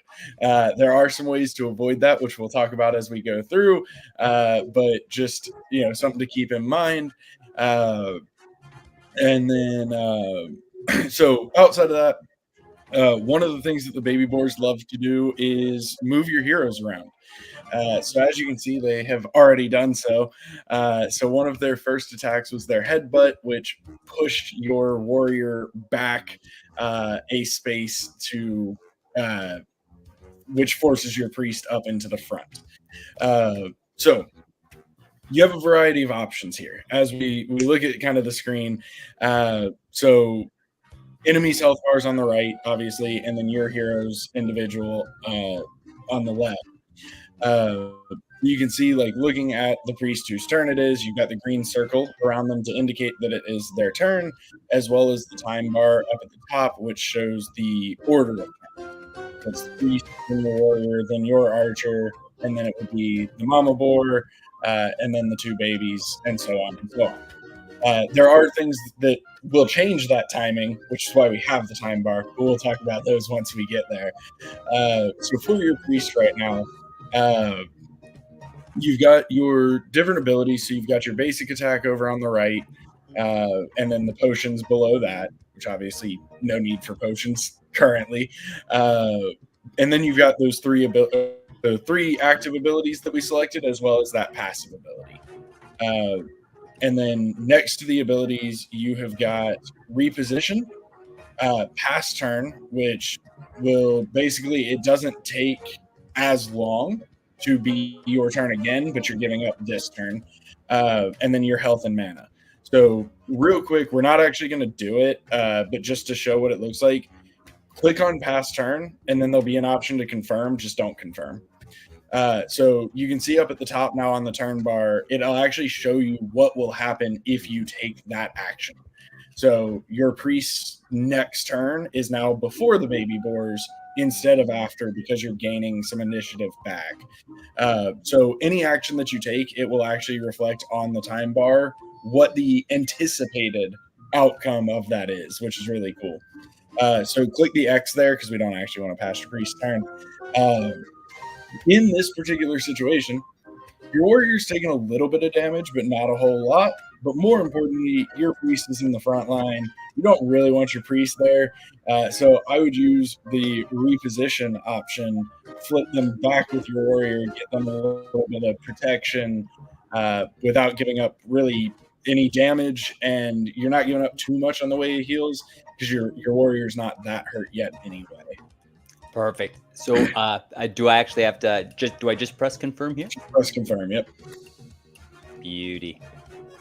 There are some ways to avoid that, which we'll talk about as we go through, but just something to keep in mind. And then, so outside of that, one of the things that the baby boars love to do is move your heroes around. So as you can see, they have already done so. So one of their first attacks was their headbutt, which pushed your warrior back a space to, which forces your priest up into the front. So you have a variety of options here as we look at kind of the screen. So enemy's health bars on the right, obviously, and then your hero's individual on the left. You can see, looking at the priest whose turn it is, you've got the green circle around them to indicate that it is their turn, as well as the time bar up at the top, which shows the order of count. It's the priest, then the warrior, then your archer, and then it would be the mama boar, and then the two babies, and so on and so on. There are things that will change that timing, which is why we have the time bar, but we'll talk about those once we get there. So for your priest right now, you've got your different abilities. So you've got your basic attack over on the right, and then the potions below that, which obviously no need for potions currently. And then you've got those three active abilities that we selected, as well as that passive ability. And then next to the abilities, you have got reposition, pass turn, which will basically, it doesn't take as long to be your turn again, but you're giving up this turn. And then your health and mana. So real quick, we're not actually going to do it, but just to show what it looks like, click on pass turn, and then there'll be an option to confirm. Just don't confirm. So you can see up at the top now on the turn bar, it'll actually show you what will happen if you take that action. So your priest's next turn is now before the baby boars instead of after, because you're gaining some initiative back. So any action that you take, it will actually reflect on the time bar what the anticipated outcome of that is, which is really cool. So click the X there because we don't actually want to pass your priest's turn. In this particular situation, your warrior's taking a little bit of damage, but not a whole lot. But more importantly, your priest is in the front line. You don't really want your priest there. So I would use the reposition option, flip them back with your warrior, get them a little bit of protection without giving up really any damage. And you're not giving up too much on the way he heals because your warrior's not that hurt yet anyway. Perfect. So do I actually have to do I just press confirm here? Press confirm, yep. Beauty.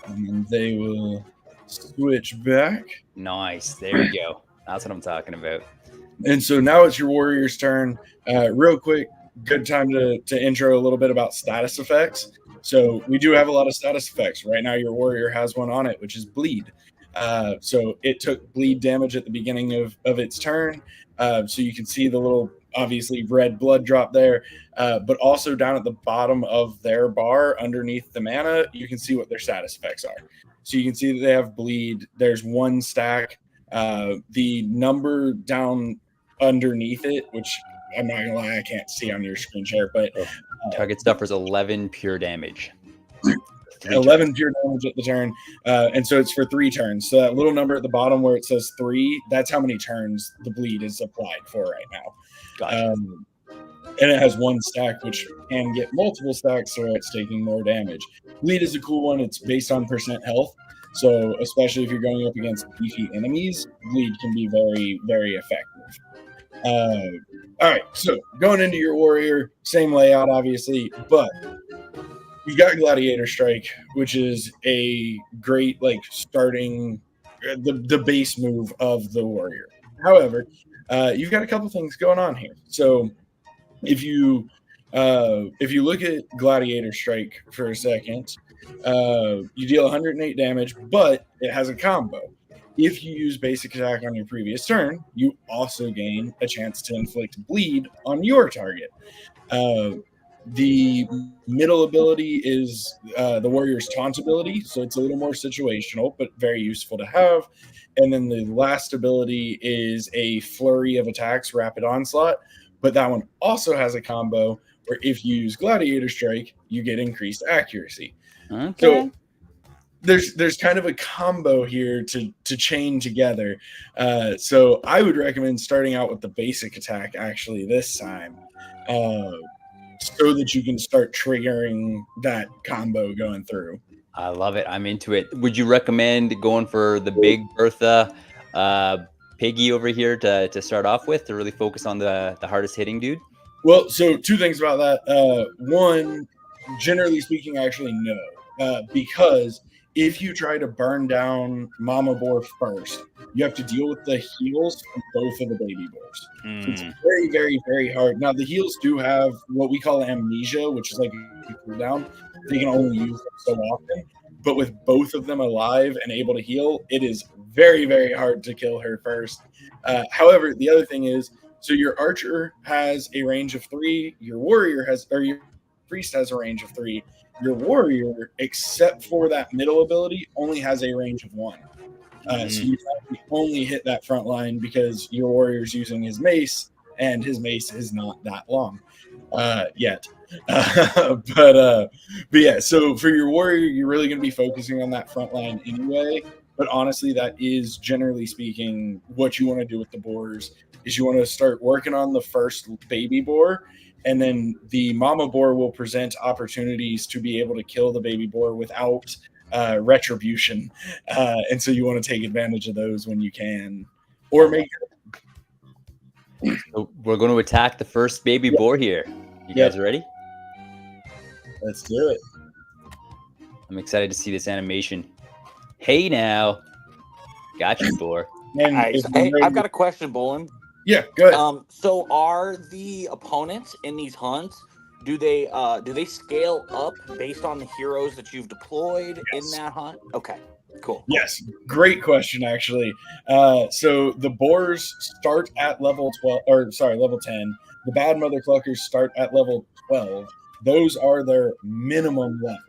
And then they will switch back. Nice. There you go. That's what I'm talking about. And so now it's your warrior's turn. Real quick, good time to intro a little bit about status effects. So we do have a lot of status effects. Right now your warrior has one on it, which is bleed. So it took bleed damage at the beginning of its turn. So you can see the little, obviously, red blood drop there. But also down at the bottom of their bar, underneath the mana, you can see what their status effects are. So you can see that they have bleed. There's one stack. The number down underneath it, which I'm not going to lie, I can't see on your screen share, but target suffers 11 pure damage. 11 pure damage at the turn, and so it's for 3 turns. So that little number at the bottom where it says 3, that's how many turns the bleed is applied for right now. Gotcha. And it has 1 stack, which can get multiple stacks, so it's taking more damage. Bleed is a cool one. It's based on percent health, so especially if you're going up against beefy enemies, bleed can be very, very effective. All right, so going into your warrior, same layout, obviously, but you've got Gladiator Strike, which is a great starting the base move of the warrior. However, you've got a couple things going on here. So if you look at Gladiator Strike for a second, you deal 108 damage, but it has a combo. If you use basic attack on your previous turn, you also gain a chance to inflict bleed on your target. The middle ability is the warrior's taunt ability, so it's a little more situational, but very useful to have. And then the last ability is a flurry of attacks, rapid onslaught, but that one also has a combo where if you use Gladiator Strike, you get increased accuracy. Okay. So there's kind of a combo here to chain together. So I would recommend starting out with the basic attack actually this time. So that you can start triggering that combo going through. I love it. I'm into it. Would you recommend going for the big Bertha Piggy over here to start off with, to really focus on the hardest hitting dude? Well, so 2 things about that. One, generally speaking, actually no. Because if you try to burn down Mama Boar first, you have to deal with the heals from both of the baby boars. So it's very, very, very hard. Now, the heals do have what we call amnesia, which is like a cooldown. They can only use them so often. But with both of them alive and able to heal, it is very, very hard to kill her first. However, the other thing is, so your archer has a range of 3, your warrior has, or your priest has a range of 3. Your warrior, except for that middle ability, only has a range of 1. So you only hit that front line because your warrior's using his mace, and his mace is not that long yet. But yeah, so for your warrior, you're really going to be focusing on that front line anyway. But honestly, that is generally speaking what you want to do with the boars. Is you want to start working on the first baby boar, and then the mama boar will present opportunities to be able to kill the baby boar without retribution. And so you want to take advantage of those when you can, or make. So we're going to attack the first baby boar here. You guys ready? Let's do it. I'm excited to see this animation. Hey now. Got you, boar. And Nice. Hey, I've got a question, Bolin. Yeah, go ahead. So are the opponents in these hunts, do they scale up based on the heroes that you've deployed in that hunt? Okay. Cool. Yes, great question, actually. So the boars start at level 12, or sorry, level 10. The bad mother cluckers start at level 12. Those are their minimum level.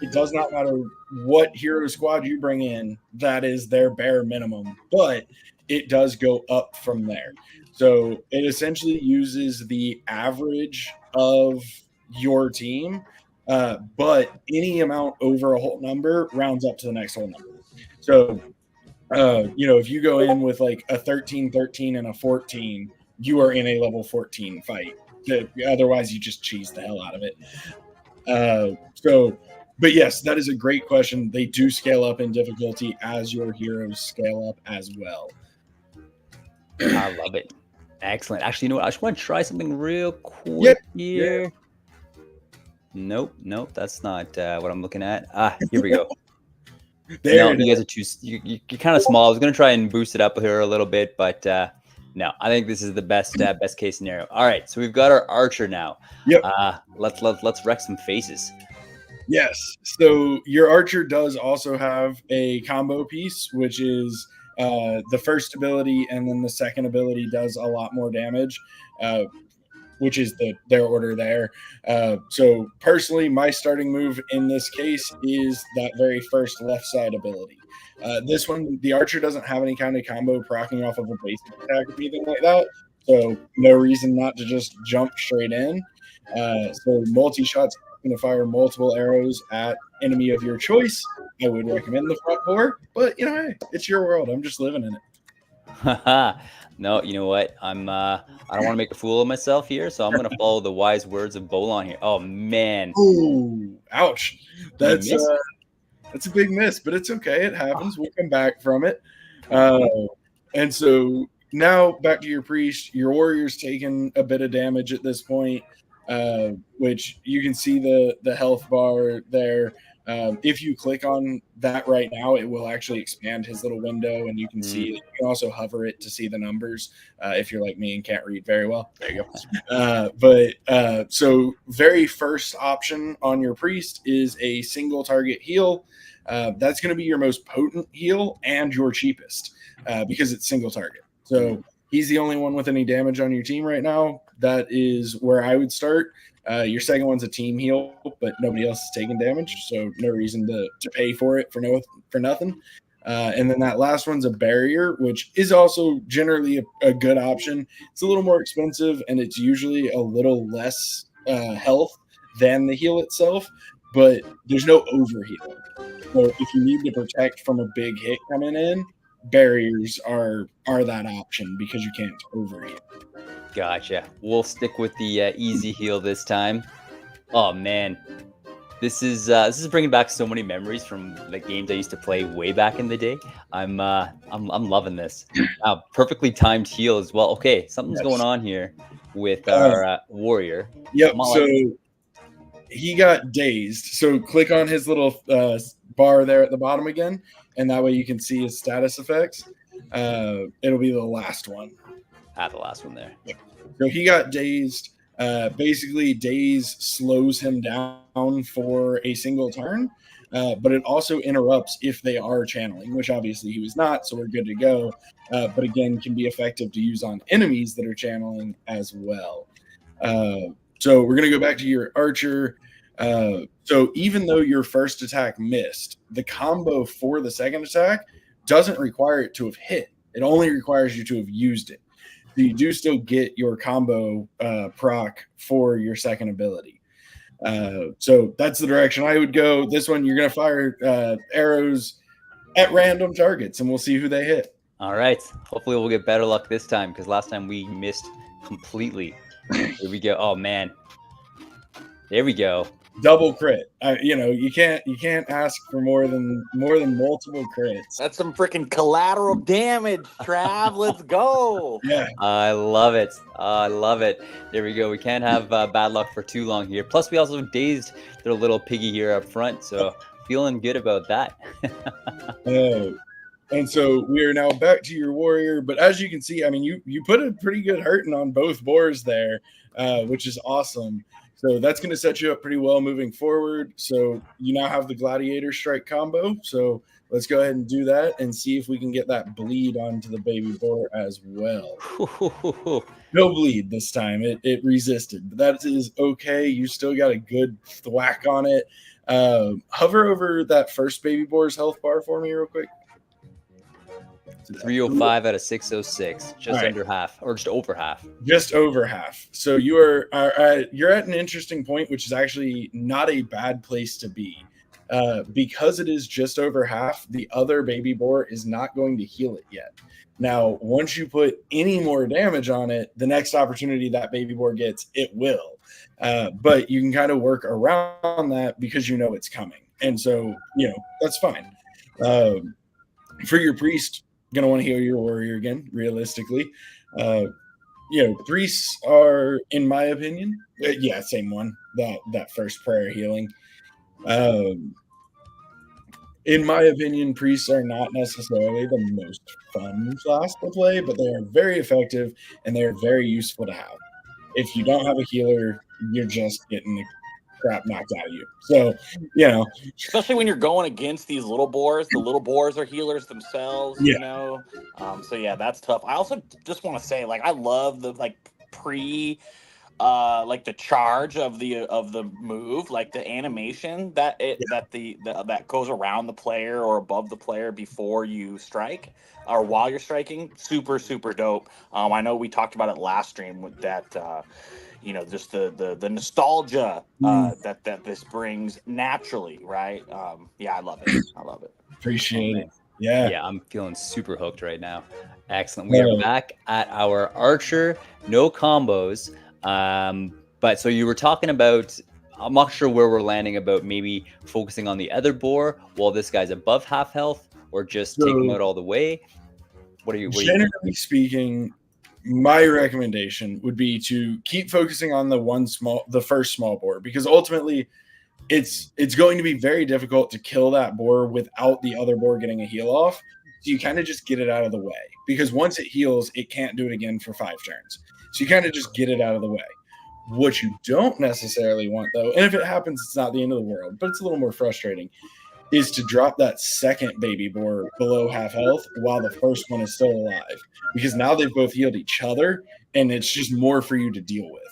It does not matter what hero squad you bring in, that is their bare minimum, but it does go up from there. So it essentially uses the average of your team, but any amount over a whole number rounds up to the next whole number. So, if you go in with like a 13, 13, and a 14, you are in a level 14 fight. Otherwise, you just cheese the hell out of it. But yes, that is a great question. They do scale up in difficulty as your heroes scale up as well. I love it. Excellent. Actually, you know what? I just want to try something real quick here. Yeah. Nope, that's not what I'm looking at. Here we go. There No, you guys are too. You're kind of small. I was gonna try and boost it up here a little bit, but no, I think this is the best case scenario. All right, so we've got our archer now. Yep. Let's wreck some faces. Yes. So your archer does also have a combo piece, which is the first ability, and then the second ability does a lot more damage, which is their order there. So personally, my starting move in this case is that very first left side ability. This one, the archer doesn't have any kind of combo proccing off of a basic attack or anything like that. So no reason not to just jump straight in. So multi-shots going to fire multiple arrows at enemy of your choice. I would recommend the front four, but hey, it's your world. I'm just living in it. No, you know what? I don't want to make a fool of myself here, so I'm going to follow the wise words of Bolon here. Oh man! Ooh, ouch! That's a big miss, but it's okay. It happens. We'll come back from it. And so now back to your priest. Your warrior's taking a bit of damage at this point, which you can see the health bar there. If you click on that right now, it will actually expand his little window, and you can see it. You can also hover it to see the numbers if you're like me and can't read very well. There you go. So very first option on your priest is a single target heal. That's going to be your most potent heal and your cheapest because it's single target. So he's the only one with any damage on your team right now. That is where I would start. Your second one's a team heal, but nobody else is taking damage, so no reason to pay for it for nothing. And then that last one's a barrier, which is also generally a good option. It's a little more expensive, and it's usually a little less health than the heal itself, but there's no overheal. So if you need to protect from a big hit coming in, barriers are that option because you can't overheal. Gotcha. We'll stick with the easy heal this time. Oh man, this is bringing back so many memories from the games I used to play way back in the day. I'm loving this. Perfectly timed heal as well. Okay, something's going on here with our warrior. Yep. So he got dazed. So click on his little bar there at the bottom again, and that way you can see his status effects. It'll be the last one. The last one there. So he got dazed. Basically, daze slows him down for a single turn, but it also interrupts if they are channeling, which obviously he was not, so we're good to go. But again, can be effective to use on enemies that are channeling as well. So we're going to go back to your archer. So even though your first attack missed, the combo for the second attack doesn't require it to have hit. It only requires you to have used it. So you do still get your combo proc for your second ability. So that's the direction I would go. This one, you're going to fire arrows at random targets, and we'll see who they hit. All right. Hopefully we'll get better luck this time, because last time we missed completely. Here we go. Oh, man. There we go. Double crit. You can't ask for more than multiple crits. That's some freaking collateral damage, Trav. Let's go. Yeah, I love it. There we go. We can't have bad luck for too long here. Plus, we also dazed their little piggy here up front, so feeling good about that. And so we are now back to your warrior. But as you can see, I mean, you put a pretty good hurting on both boars there, which is awesome. So that's going to set you up pretty well moving forward. So you now have the gladiator strike combo. So let's go ahead and do that and see if we can get that bleed onto the baby boar as well. No bleed this time. It resisted, but that is okay. You still got a good thwack on it. Hover over that first baby boar's health bar for me real quick. 305 out of 606, just right. under half, or just over half. Just over half. So you you're at an interesting point, which is actually not a bad place to be. Because it is just over half, the other baby boar is not going to heal it yet. Now, once you put any more damage on it, the next opportunity that baby boar gets, it will. But you can kind of work around that because you know it's coming. And so, that's fine. For your priest, going to want to heal your warrior again, realistically. Priests are, in my opinion, same one, that first prayer healing. In my opinion, priests are not necessarily the most fun class to play, but they are very effective and they are very useful to have. If you don't have a healer, you're just getting the crap knocked out of you. So, especially when you're going against these little boars. The little boars are healers themselves, So yeah, that's tough. I also just want to say, I love the the charge of the move, the animation that goes around the player or above the player before you strike or while you're striking. Super, super dope. I know we talked about it last stream with that, just the nostalgia that this brings naturally, right? I love it. I love it. Appreciate it. Yeah, I'm feeling super hooked right now. Excellent. We are back at our archer, no combos. But so you were talking about, I'm not sure where we're landing about maybe focusing on the other boar while this guy's above half health, or just take him out all the way. Generally speaking, my recommendation would be to keep focusing on the first small boar, because ultimately it's going to be very difficult to kill that boar without the other boar getting a heal off. So you kind of just get it out of the way, because once it heals, it can't do it again for 5 turns. So you kind of just get it out of the way. What you don't necessarily want, though, and if it happens, it's not the end of the world, but it's a little more frustrating, is to drop that second baby boar below half health while the first one is still alive, because now they've both healed each other, and it's just more for you to deal with.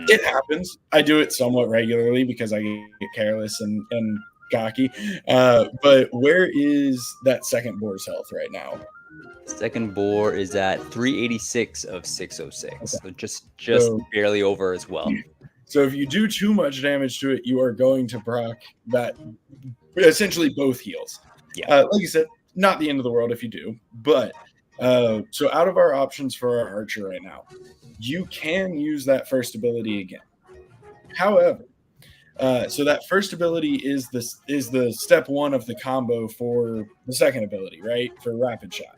It happens. I do it somewhat regularly because I get careless and cocky. But where is that second boar's health right now? Second boar is at 386 of 606. Okay. So just barely over as well. So if you do too much damage to it, you are going to proc that essentially both heals. Yeah. Like you said, not the end of the world if you do. But so out of our options for our archer right now, you can use that first ability again. However, so that first ability is the step 1 of the combo for the second ability, right? For Rapid Shot.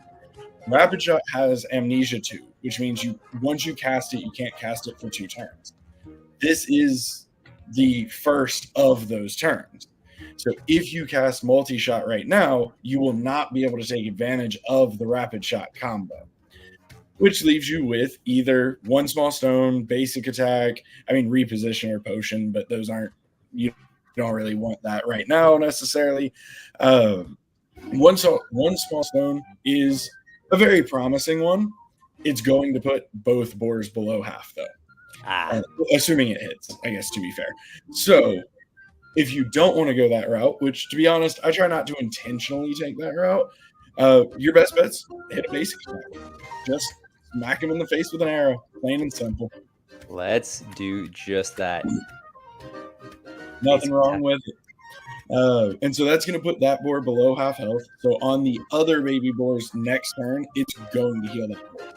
Rapid Shot has Amnesia 2, which means once you cast it, you can't cast it for 2 turns. This is the first of those turns. So if you cast Multi-Shot right now, you will not be able to take advantage of the Rapid Shot combo, which leaves you with either 1 small stone, basic attack, reposition or potion, but those aren't, you don't really want that right now necessarily. One small stone is a very promising one. It's going to put both boars below half, though. Assuming it hits, I guess, to be fair. So if you don't want to go that route, which, to be honest, I try not to intentionally take that route, your best bet's hit a basic attack. Just smack him in the face with an arrow, plain and simple. Let's do just that. Nothing wrong with it. And so that's going to put that boar below half health. So on the other baby boar's next turn, it's going to heal that boar.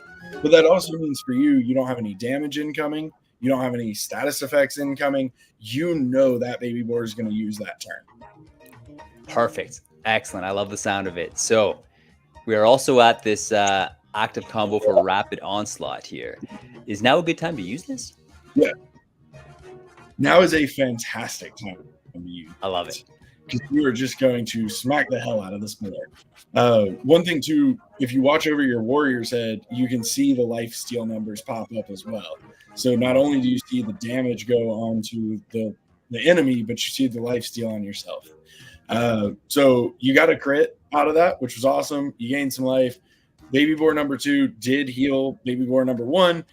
But that also means for you don't have any damage incoming. You don't have any status effects incoming. That baby boar is going to use that turn. Perfect. Excellent. I love the sound of it. So we are also at this active combo for Rapid Onslaught here. Is now a good time to use this? Yeah. Now is a fantastic time to use. I love it. because you are just going to smack the hell out of this boar. One thing too, if you watch over your warrior's head, you can see the life steal numbers pop up as well. So not only do you see the damage go on to the enemy, but you see the life steal on yourself. So you got a crit out of that, which was awesome. You gained some life. Baby boar number 2 did heal baby boar number 1.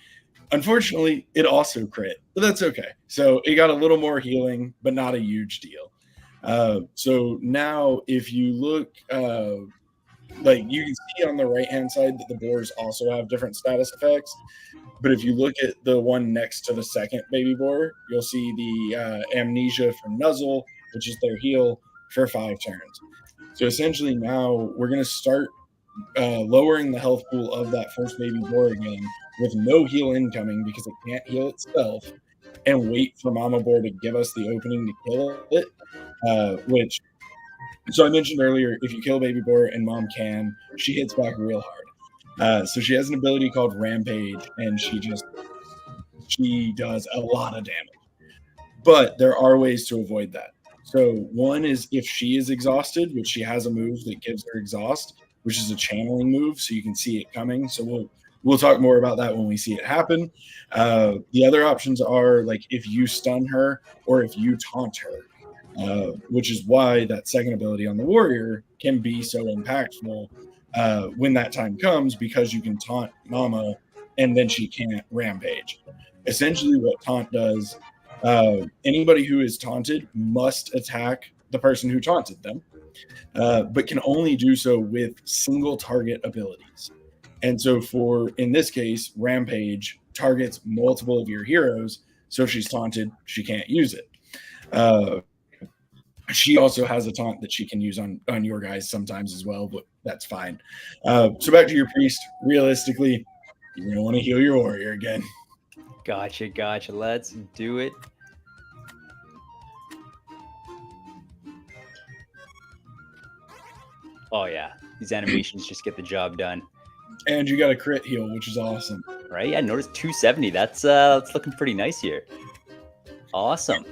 Unfortunately, it also crit, but that's okay. So it got a little more healing, but not a huge deal. So now if you look, like you can see on the right-hand side that the boars also have different status effects. But if you look at the one next to the second baby boar, you'll see the amnesia for nuzzle, which is their heal for 5 turns. So essentially now we're going to start lowering the health pool of that first baby boar again with no heal incoming because it can't heal itself, and wait for mama boar to give us the opening to kill it, which, so I mentioned earlier, if you kill baby boar and mom can, she hits back real hard. So she has an ability called rampage, and she does a lot of damage, but there are ways to avoid that. So one is if she is exhausted, which she has a move that gives her exhaust, which is a channeling move, so you can see it coming. So we'll talk more about that when we see it happen. The other options are like if you stun her or if you taunt her, which is why that second ability on the warrior can be so impactful when that time comes, because you can taunt mama and then she can't rampage. Essentially what taunt does, anybody who is taunted must attack the person who taunted them, but can only do so with single target abilities. And so in this case, rampage targets multiple of your heroes. So if she's taunted, she can't use it. She also has a taunt that she can use on your guys sometimes as well, but that's fine. So back to your priest. Realistically, you're going to want to heal your warrior again. Gotcha. Let's do it. Oh, yeah. These animations just get the job done. And you got a crit heal, which is awesome. Right? Yeah, notice 270. That's looking pretty nice here. Awesome.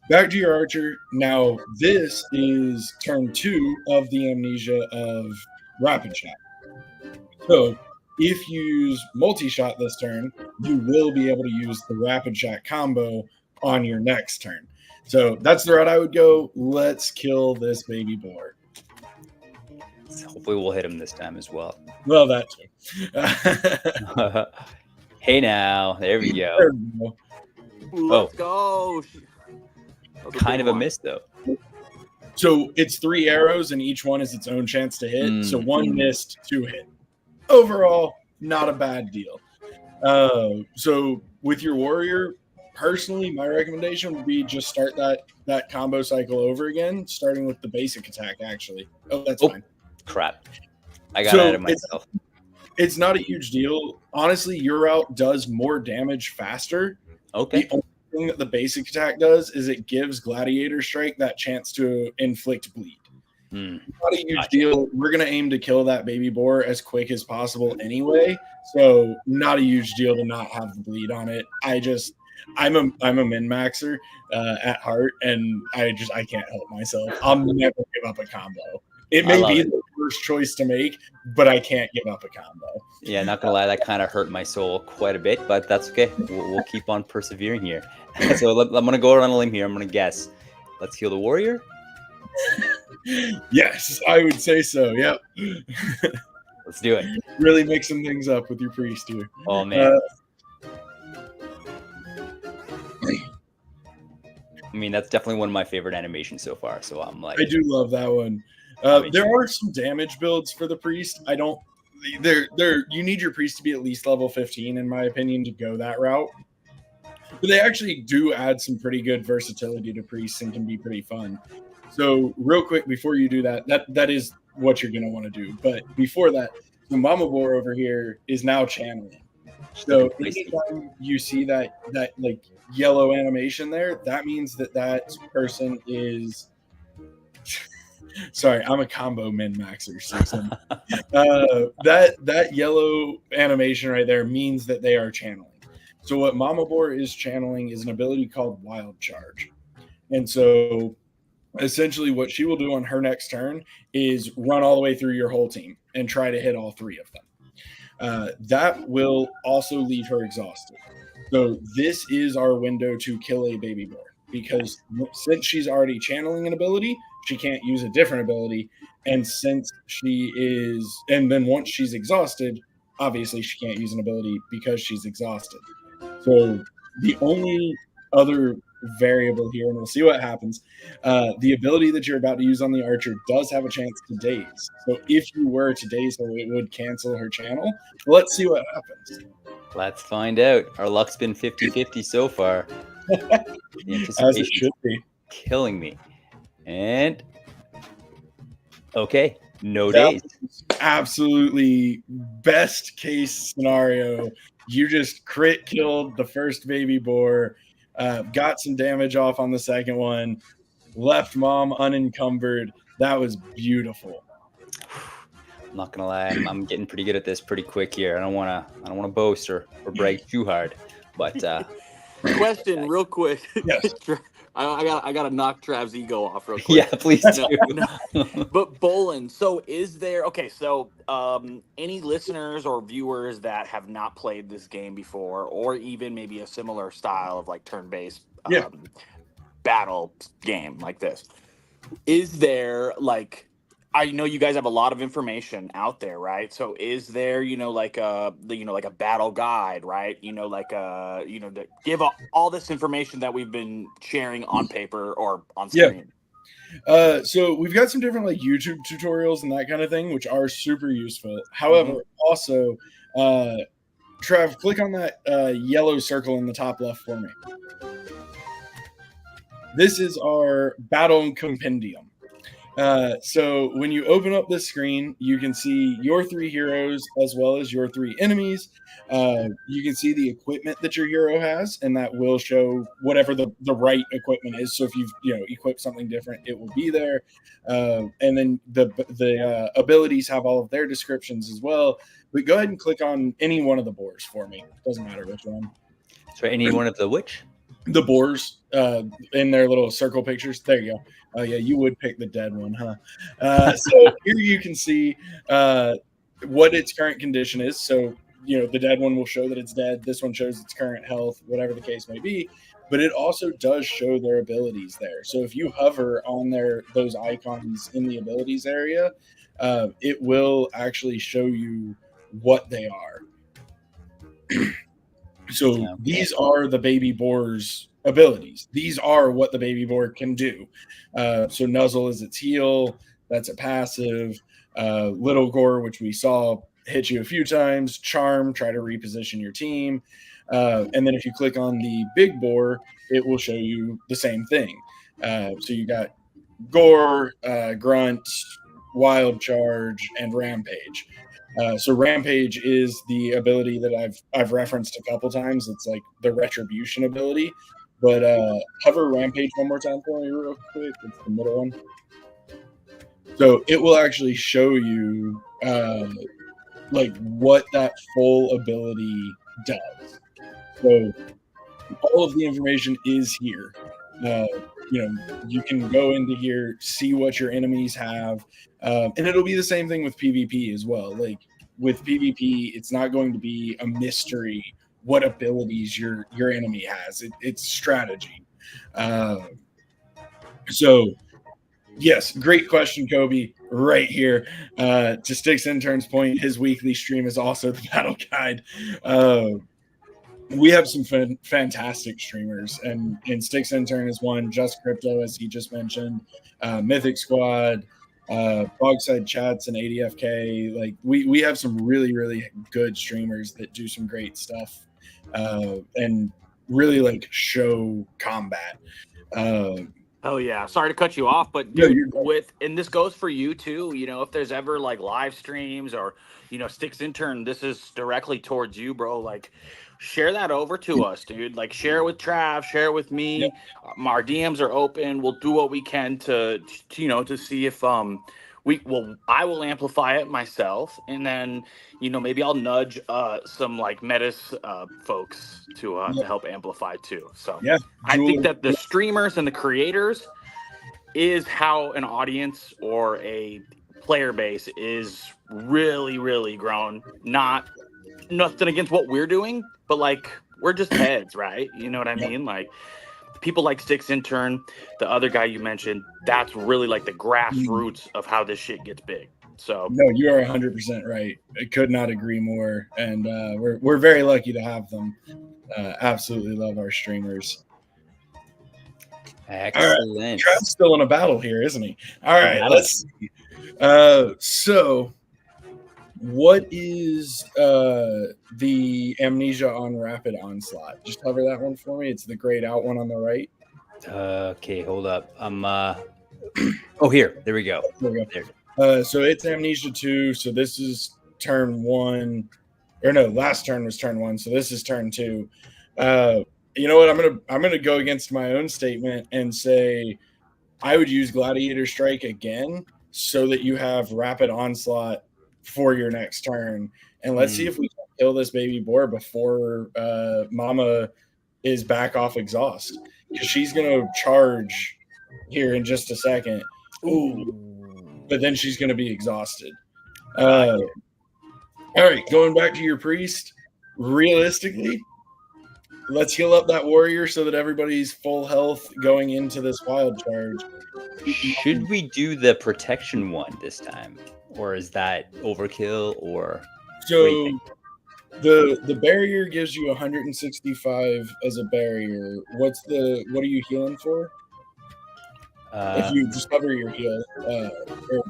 Back to your archer. Now, this is turn 2 of the amnesia of rapid shot. So if you use multi-shot this turn, you will be able to use the rapid shot combo on your next turn. So that's the route I would go. Let's kill this baby boar. Hopefully we'll hit him this time as well. Well, that too. Hey now, there we go. There we go. Let's go. Kind of a miss though. So it's 3 arrows and each one is its own chance to hit. So 1 missed, 2 hit. Overall, not a bad deal. So with your warrior, personally, my recommendation would be just start that combo cycle over again, starting with the basic attack, actually. Oh, that's fine. Crap. I got ahead of myself. It's not a huge deal. Honestly, your route does more damage faster. Okay. The only thing that the basic attack does is it gives Gladiator Strike that chance to inflict bleed. Not a huge deal. We're going to aim to kill that baby boar as quick as possible anyway. So not a huge deal to not have the bleed on it. I'm a min-maxer at heart, and I can't help myself. I'll never give up a combo. It may be the worst choice to make, but I can't give up a combo. Yeah, not gonna lie, that kind of hurt my soul quite a bit, but that's okay. We'll keep on persevering here. So I'm gonna go on a limb here. I'm gonna guess. Let's heal the warrior. Yes, I would say so. Yep. Let's do it. Really mixing things up with your priest here. Oh man. I mean, that's definitely one of my favorite animations so far. So I'm like, I do love that one. There are some damage builds for the priest. You need your priest to be at least level 15, in my opinion, to go that route. But they actually do add some pretty good versatility to priests and can be pretty fun. So real quick, before you do that is what you're going to want to do. But before that, the Mama Boar over here is now channeling. So anytime you see that like yellow animation there, that means that person is... Sorry, I'm a combo min-maxer. So that yellow animation right there means that they are channeling. So what Mama Boar is channeling is an ability called Wild Charge. And so essentially what she will do on her next turn is run all the way through your whole team and try to hit all three of them. That will also leave her exhausted. So this is our window to kill a baby boar, because since she's already channeling an ability, she can't use a different ability. And then once she's exhausted, obviously she can't use an ability because she's exhausted. So the only other variable here, and we'll see what happens, the ability that you're about to use on the archer does have a chance to daze. So if you were to daze her, it would cancel her channel. Let's see what happens. Let's find out. Our luck's been 50-50 so far. The As it should be. killing me. And okay, no That days. Absolutely best case scenario. You just crit killed the first baby boar, got some damage off on the second one, left mom unencumbered. That was beautiful. I'm not gonna lie, I'm getting pretty good at this pretty quick here. I don't wanna boast or brag too hard, but Question, real quick. Yes. I gotta knock Trav's ego off real quick. yeah, please do. But Bolin, so is there any listeners or viewers that have not played this game before, or even maybe a similar style of like turn-based battle game like this? Is there like, I know you guys have a lot of information out there, right? So is there, like a battle guide, right? To give all this information that we've been sharing on paper or on screen? So we've got some different like YouTube tutorials and that kind of thing, which are super useful. However, also, Trav, click on that yellow circle in the top left for me. This is our battle compendium. So when you open up this screen, you can see your three heroes as well as your three enemies. You can see the equipment that your hero has, and that will show whatever the right equipment is. So if you've equipped something different, it will be there. And then the abilities have all of their descriptions as well. But go ahead and click on any one of the boars for me. Doesn't matter which one. So any one of the which? The boars in their little circle pictures. There you go. Oh yeah, you would pick the dead one, huh? So here you can see what its current condition is. So the dead one will show that it's dead. This one shows its current health, whatever the case may be. But it also does show their abilities there. So if you hover on those icons in the abilities area, it will actually show you what they are. So these are the baby boar's abilities. These are what the baby boar can do. So Nuzzle is its heal. That's a passive. Little Gore, which we saw hit you a few times. Charm, try to reposition your team. And then if you click on the big boar, it will show you the same thing. So you got Gore, Grunt, Wild Charge, and Rampage. So Rampage is the ability that I've referenced a couple times. It's like the Retribution ability. But hover Rampage one more time for me real quick. It's the middle one. So it will actually show you like what that full ability does. So all of the information is here. You can go into here, see what your enemies have, and it'll be the same thing with PvP as well. Like with PvP, it's not going to be a mystery what abilities your enemy has. It's strategy. So yes, great question, Kobe. Right here, to Sticks Intern's point, his weekly stream is also the battle guide. We have some fantastic streamers, and Sticks Intern is one. Just Crypto, as he just mentioned, Mythic Squad, Bogside Chats, and ADFK. Like we have some really, really good streamers that do some great stuff, and really like show combat. Oh yeah, sorry to cut you off, but dude, and this goes for you too. If there's ever like live streams or Sticks Intern, this is directly towards you, bro. Like, share that over to us, dude. Like, share it with Trav, share it with me. Yep. Our DMs are open. We'll do what we can to see if I will amplify it myself, and then maybe I'll nudge some like Metis folks to help amplify too. So yeah, I think that the streamers and the creators, is how an audience or a player base is really, really grown. Not nothing against what we're doing, but like we're just heads, right? You know what I Yep. mean? Like people like Sticks Intern, the other guy you mentioned, that's really like the grassroots of how this shit gets big. So No, you are 100% right. I could not agree more, and we're very lucky to have them. Absolutely love our streamers. All right, Excellent. Trav's still in a battle here, isn't he? All right, Battle. let's see. So what is the Amnesia on Rapid Onslaught? Just cover that one for me. It's the grayed out one on the right. Okay, hold up. Oh, here. There we go. There we go. There. So it's Amnesia 2. So this is turn 1. Or no, last turn was turn 1. So this is turn 2. You know what? I'm gonna go against my own statement and say I would use Gladiator Strike again so that you have Rapid Onslaught for your next turn. And let's see if we can kill this baby boar before Mama is back off exhaust. Because she's gonna charge here in just a second. Ooh. But then she's gonna be exhausted. All right, going back to your priest. Realistically, let's heal up that warrior so that everybody's full health going into this wild charge. Should we do the protection one this time? Or is that overkill? Or so the barrier gives you 165 as a barrier. What are you healing for? If you discover your heal.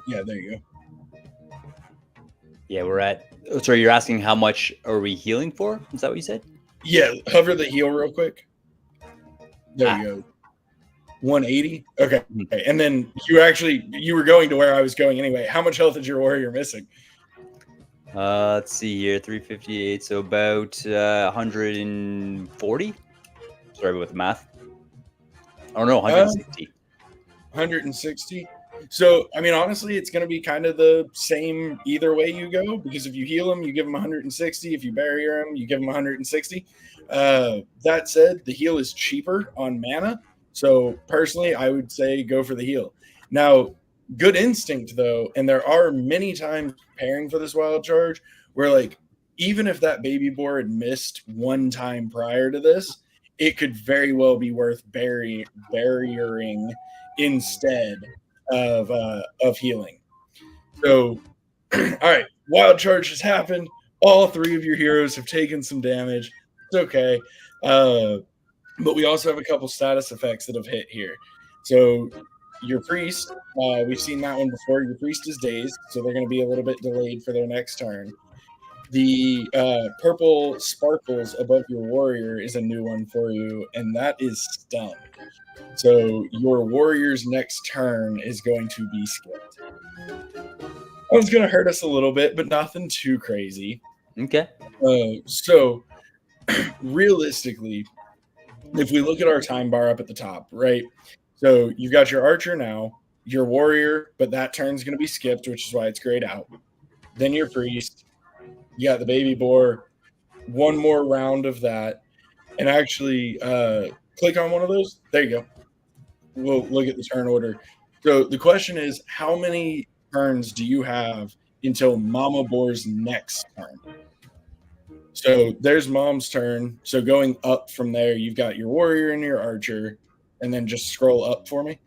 Yeah, there you go. Yeah, we're at. Sorry, you're asking how much are we healing for? Is that what you said? Yeah, hover the heal real quick. There you go. 180. Okay. And then you were going to where I was going anyway. How much health is your warrior missing? Let's see here. 358. So about 140. Sorry about the math. Oh no, 160. 160. So, I mean, honestly, it's going to be kind of the same either way you go, because if you heal him, you give him 160. If you barrier him, you give him 160. That said, the heal is cheaper on mana. So, personally, I would say go for the heal. Now, good instinct, though, and there are many times preparing for this wild charge where, like, even if that baby boar had missed one time prior to this, it could very well be worth barriering instead of healing. So, all right, wild charge has happened. All three of your heroes have taken some damage. It's okay. But we also have a couple status effects that have hit here. So your priest, we've seen that one before. Your priest is dazed, so they're going to be a little bit delayed for their next turn. The purple sparkles above your warrior is a new one for you, and that is stun. So your warrior's next turn is going to be skipped. That one's going to hurt us a little bit, but nothing too crazy. Okay. So realistically, if we look at our time bar up at the top, right? So you've got your archer now, your warrior, but that turn's going to be skipped, which is why it's grayed out. Then your priest, you got the baby boar, one more round of that, and actually click on one of those. There you go. We'll look at the turn order. So the question is, how many turns do you have until Mama Boar's next turn? So there's Mom's turn. So going up from there, you've got your warrior and your archer, and then just scroll up for me.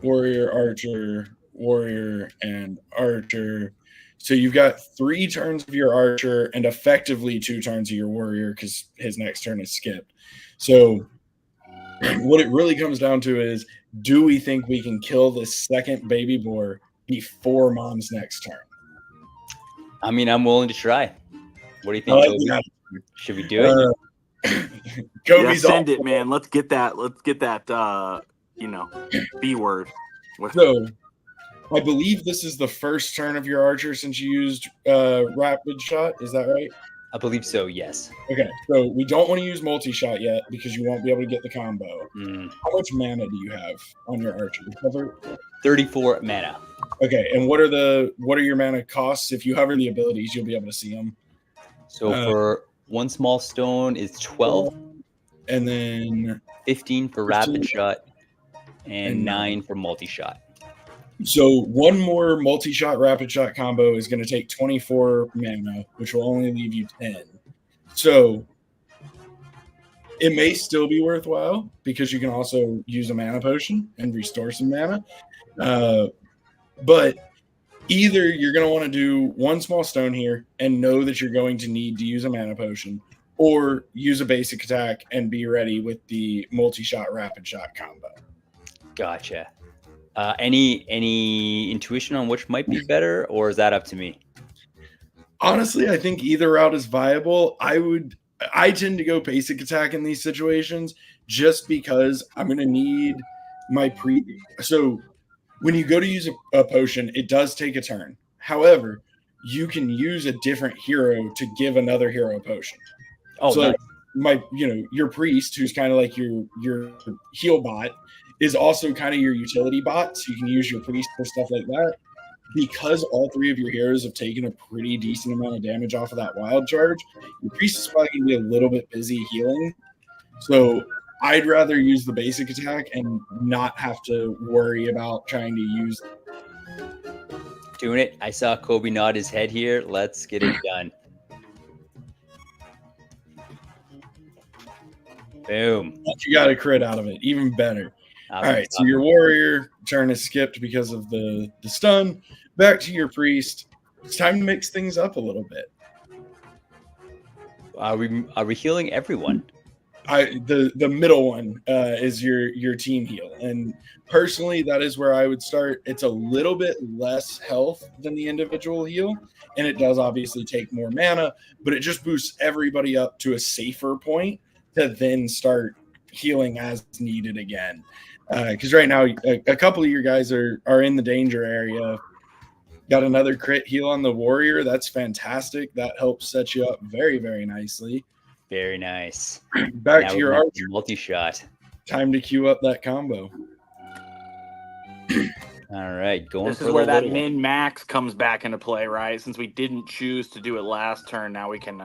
Warrior, archer, warrior, and archer. So you've got 3 turns of your archer and effectively 2 turns of your warrior because his next turn is skipped. So what it really comes down to is, do we think we can kill this second baby boar before Mom's next turn? I mean, I'm willing to try. What do you think, Toby? Should we do it? Kobe's send it, man. Let's get that. B word. So, I believe this is the first turn of your archer since you used rapid shot. Is that right? I believe so, yes. Okay, so we don't want to use multi-shot yet because you won't be able to get the combo. How much mana do you have on your archer? 34 mana. Okay, and what are your mana costs? If you hover the abilities, you'll be able to see them. So for one small stone is 12. and then 15 for 15 rapid shot, and and 9 for multi-shot. So one more multi-shot rapid shot combo is going to take 24 mana, which will only leave you 10. So it may still be worthwhile because you can also use a mana potion and restore some mana. But either you're going to want to do one small stone here and know that you're going to need to use a mana potion, or use a basic attack and be ready with the multi-shot rapid shot combo. Gotcha. Any intuition on which might be better, or is that up to me? Honestly, I think either route is viable. I tend to go basic attack in these situations just because I'm going to need my So when you go to use a potion, it does take a turn. However, you can use a different hero to give another hero a potion. Oh, so nice. your priest, who's kind of like your heal bot, is also kind of your utility bot. So you can use your priest for stuff like that. Because all three of your heroes have taken a pretty decent amount of damage off of that wild charge, your priest is probably going to be a little bit busy healing. So I'd rather use the basic attack and not have to worry about trying to use. Doing it. I saw Kobe nod his head here. Let's get it done. Boom. You got a crit out of it. Even better. All right, so your warrior turn is skipped because of the stun. Back to your priest. It's time to mix things up a little bit. Are we healing everyone? The middle one is your team heal, and personally, that is where I would start. It's a little bit less health than the individual heal, and it does obviously take more mana, but it just boosts everybody up to a safer point to then start healing as needed again. Because right now, a couple of your guys are in the danger area. Got another crit heal on the warrior. That's fantastic. That helps set you up very, very nicely. Very nice. Back to your archer. Multi-shot. Time to queue up that combo. All right, going. This is where that min max comes back into play, right? Since we didn't choose to do it last turn, now we can.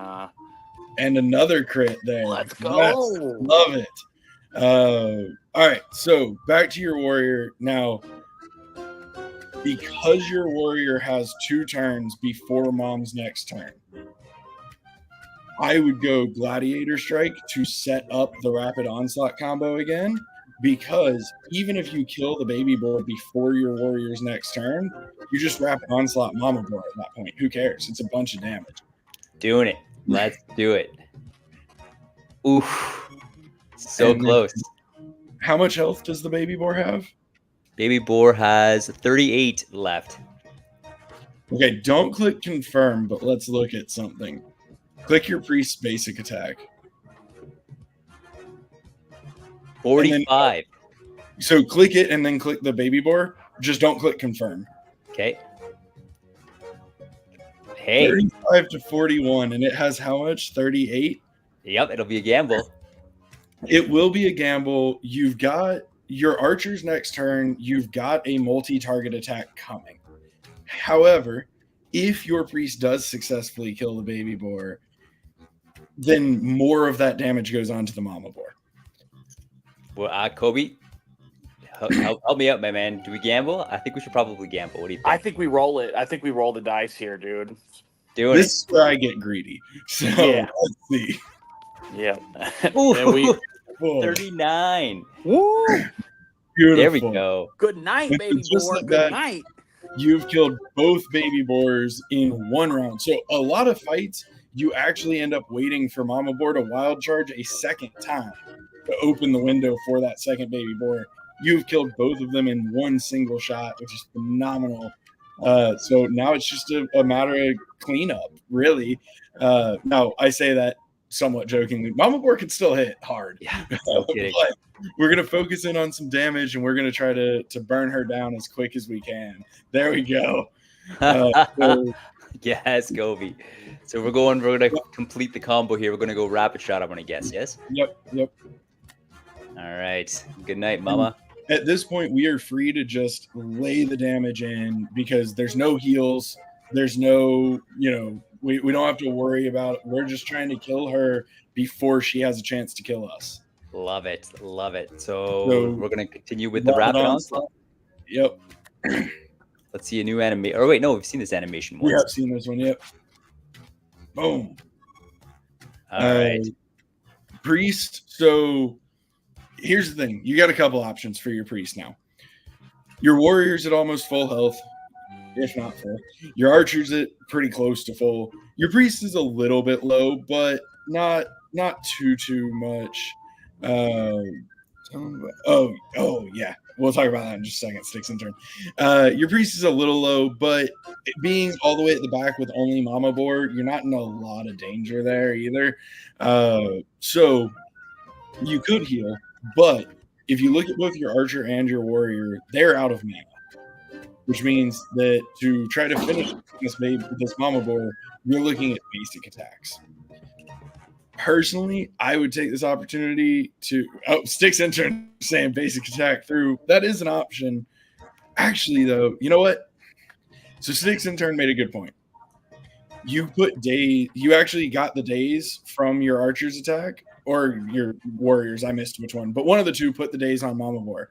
And another crit there. Let's go. Love it. All right, so back to your warrior now. Because your warrior has 2 turns before mom's next turn, I would go Gladiator Strike to set up the Rapid Onslaught combo again, because even if you kill the baby boy before your warrior's next turn, you just Rapid Onslaught Mama Boy at that point. Who cares? It's a bunch of damage. Doing it. Let's do it. Oof. So close. How much health does the baby boar have? Baby boar has 38 left. Okay, don't click confirm, but let's look at something. Click your priest's basic attack. 45. So click it and then click the baby boar. Just don't click confirm. Okay. Hey. 35 to 41, and it has how much? 38? Yep, it'll be a gamble. It will be a gamble. You've got your archer's next turn. You've got a multi-target attack coming. However, if your priest does successfully kill the baby boar, then more of that damage goes on to the mama boar. Well, Kobe, help me out, my man. Do we gamble? I think we should probably gamble. What do you think? I think we roll it. I think we roll the dice here, dude. This is where I get greedy. So yeah. Let's see. Yeah. Ooh, 39. Woo! Beautiful. There we go. Good night, baby boar. Good night. You've killed both baby boars in one round. So a lot of fights, you actually end up waiting for mama boar to wild charge a second time to open the window for that second baby boar. You've killed both of them in one single shot, which is phenomenal. So now it's just a matter of cleanup, really. Now, I say that somewhat jokingly. Mama boar can still hit hard. Yeah, no kidding. But we're going to focus in on some damage, and we're going to try to burn her down as quick as we can. There we go. Yes, Kobe. So we're going to complete the combo here. We're going to go rapid shot, I'm going to guess, yes? Yep. All right. Good night, mama. At this point, we are free to just lay the damage in because there's no heals. There's no, we don't have to worry about it. We're just trying to kill her before she has a chance to kill us. Love it. Love it. So So we're going to continue with the rapid rapid onslaught. onslaught. Yep, Let's see a new animation. Or wait, no, we've seen this animation we once. have seen this one. Yep. Boom. All right. Priest. So here's the thing: you got a couple options for your priest now. Your warrior's at almost full health, if not full. Your archer's at pretty close to full. Your priest is a little bit low, but not too much. Oh yeah, we'll talk about that in just a second. Sticks in turn. Your priest is a little low, but being all the way at the back with only Mama Board, you're not in a lot of danger there either. So you could heal, but if you look at both your archer and your warrior, they're out of mana, which means that to try to finish this Mama Board, you're looking at basic attacks. Personally, I would take this opportunity to Sticks intern saying basic attack through. That is an option. Actually, though, you know what? So Sticks intern made a good point. You put days. You actually got the days from your archer's attack or your warriors. I missed which one, but one of the two put the days on Mama Boar.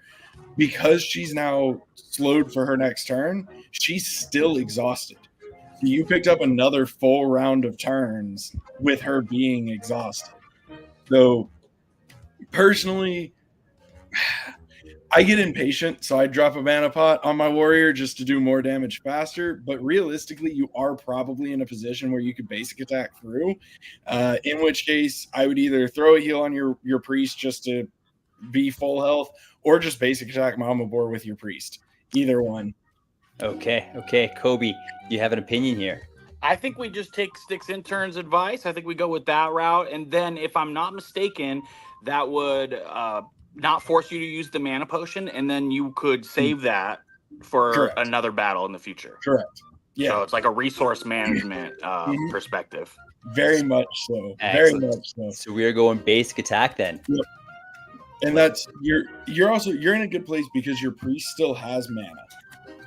Because she's now slowed for her next turn, she's still exhausted. You picked up another full round of turns with her being exhausted. So personally, I get impatient, so I drop a mana pot on my warrior just to do more damage faster. But realistically, you are probably in a position where you could basic attack through. In which case, I would either throw a heal on your priest just to be full health, or just basic attack Mama Boar with your priest. Either one. Okay. Kobe, you have an opinion here. I think we just take Sticks intern's advice. I think we go with that route, and then if I'm not mistaken, that would not force you to use the mana potion, and then you could save that for Correct. another battle in the future. Correct. Yeah. So it's like a resource management perspective. Very much so. Excellent. Very much so. So we are going basic attack then. Yep. And that's you're in a good place because your priest still has mana.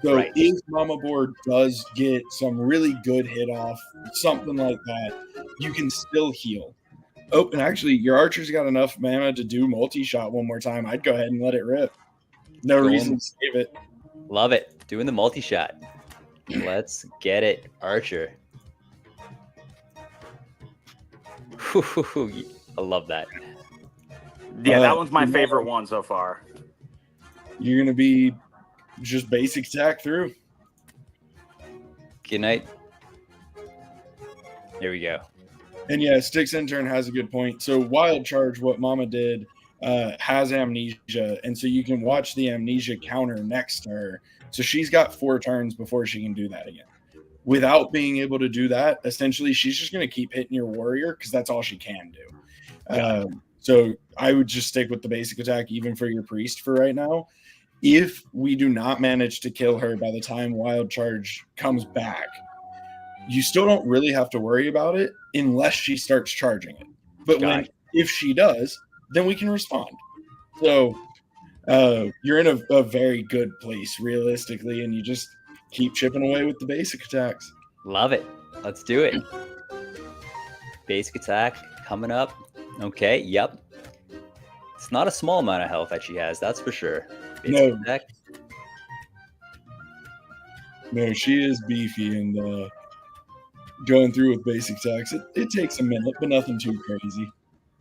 So Right. if Mama Board does get some really good hit off, something like that, you can still heal. Oh, and actually, your archer's got enough mana to do multi-shot one more time. I'd go ahead and let it rip. No reason to save it. Love it. Doing the multi-shot. Let's get it, Archer. I love that. Yeah, that one's my favorite one so far. You're going to be just basic attack through. Good night. There we go. And yeah, Sticks intern has a good point. So Wild Charge, what Mama did, has amnesia, and so you can watch the amnesia counter next to her. So she's got 4 turns before she can do that again. Without being able to do that, essentially she's just going to keep hitting your warrior because that's all she can do. So I would just stick with the basic attack even for your priest for right now. If we do not manage to kill her by the time Wild Charge comes back, you still don't really have to worry about it unless she starts charging it. But if she does, then we can respond. So you're in a very good place realistically, and you just keep chipping away with the basic attacks. Love it. Let's do it. Basic attack coming up. Okay, yep. It's not a small amount of health that she has, that's for sure. Basic attack. No, she is beefy, and going through with basic attacks, it takes a minute, but nothing too crazy.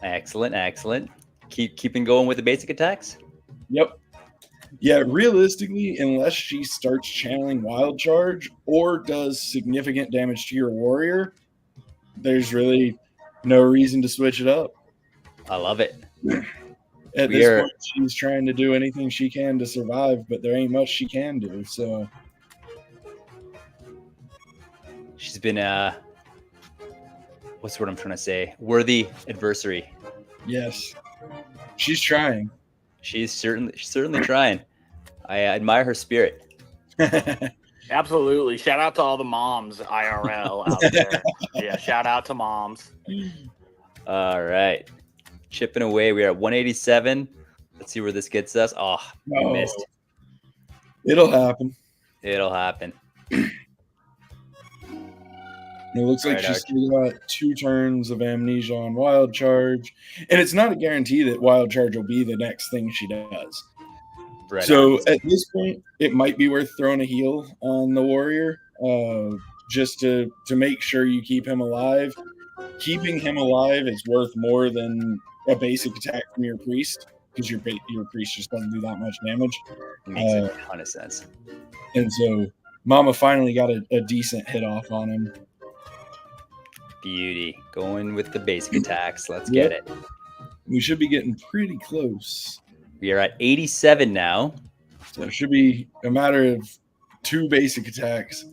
Excellent. Keeping going with the basic attacks? Yep. Yeah, realistically, unless she starts channeling Wild Charge or does significant damage to your warrior, there's really no reason to switch it up. I love it. At this point, she's trying to do anything she can to survive, but there ain't much she can do, so... She's been what's the word I'm trying to say? Worthy adversary. Yes. She's trying. She's certainly trying. I admire her spirit. Absolutely. Shout out to all the moms IRL out there. Yeah, shout out to moms. All right. Chipping away. We are at 187. Let's see where this gets us. Oh, we missed. It'll happen. It'll happen. And it looks like Right, she's Arch. still got 2 turns of Amnesia on Wild Charge, and it's not a guarantee that Wild Charge will be the next thing she does. Right on. So at this point, it might be worth throwing a heal on the warrior, just to make sure you keep him alive. Keeping him alive is worth more than a basic attack from your priest, because your priest just doesn't do that much damage. Makes a ton of sense. And so Mama finally got a decent hit off on him. Beauty. Going with the basic attacks. Let's get it. We should be getting pretty close. We are at 87 now. So it should be a matter of 2 basic attacks.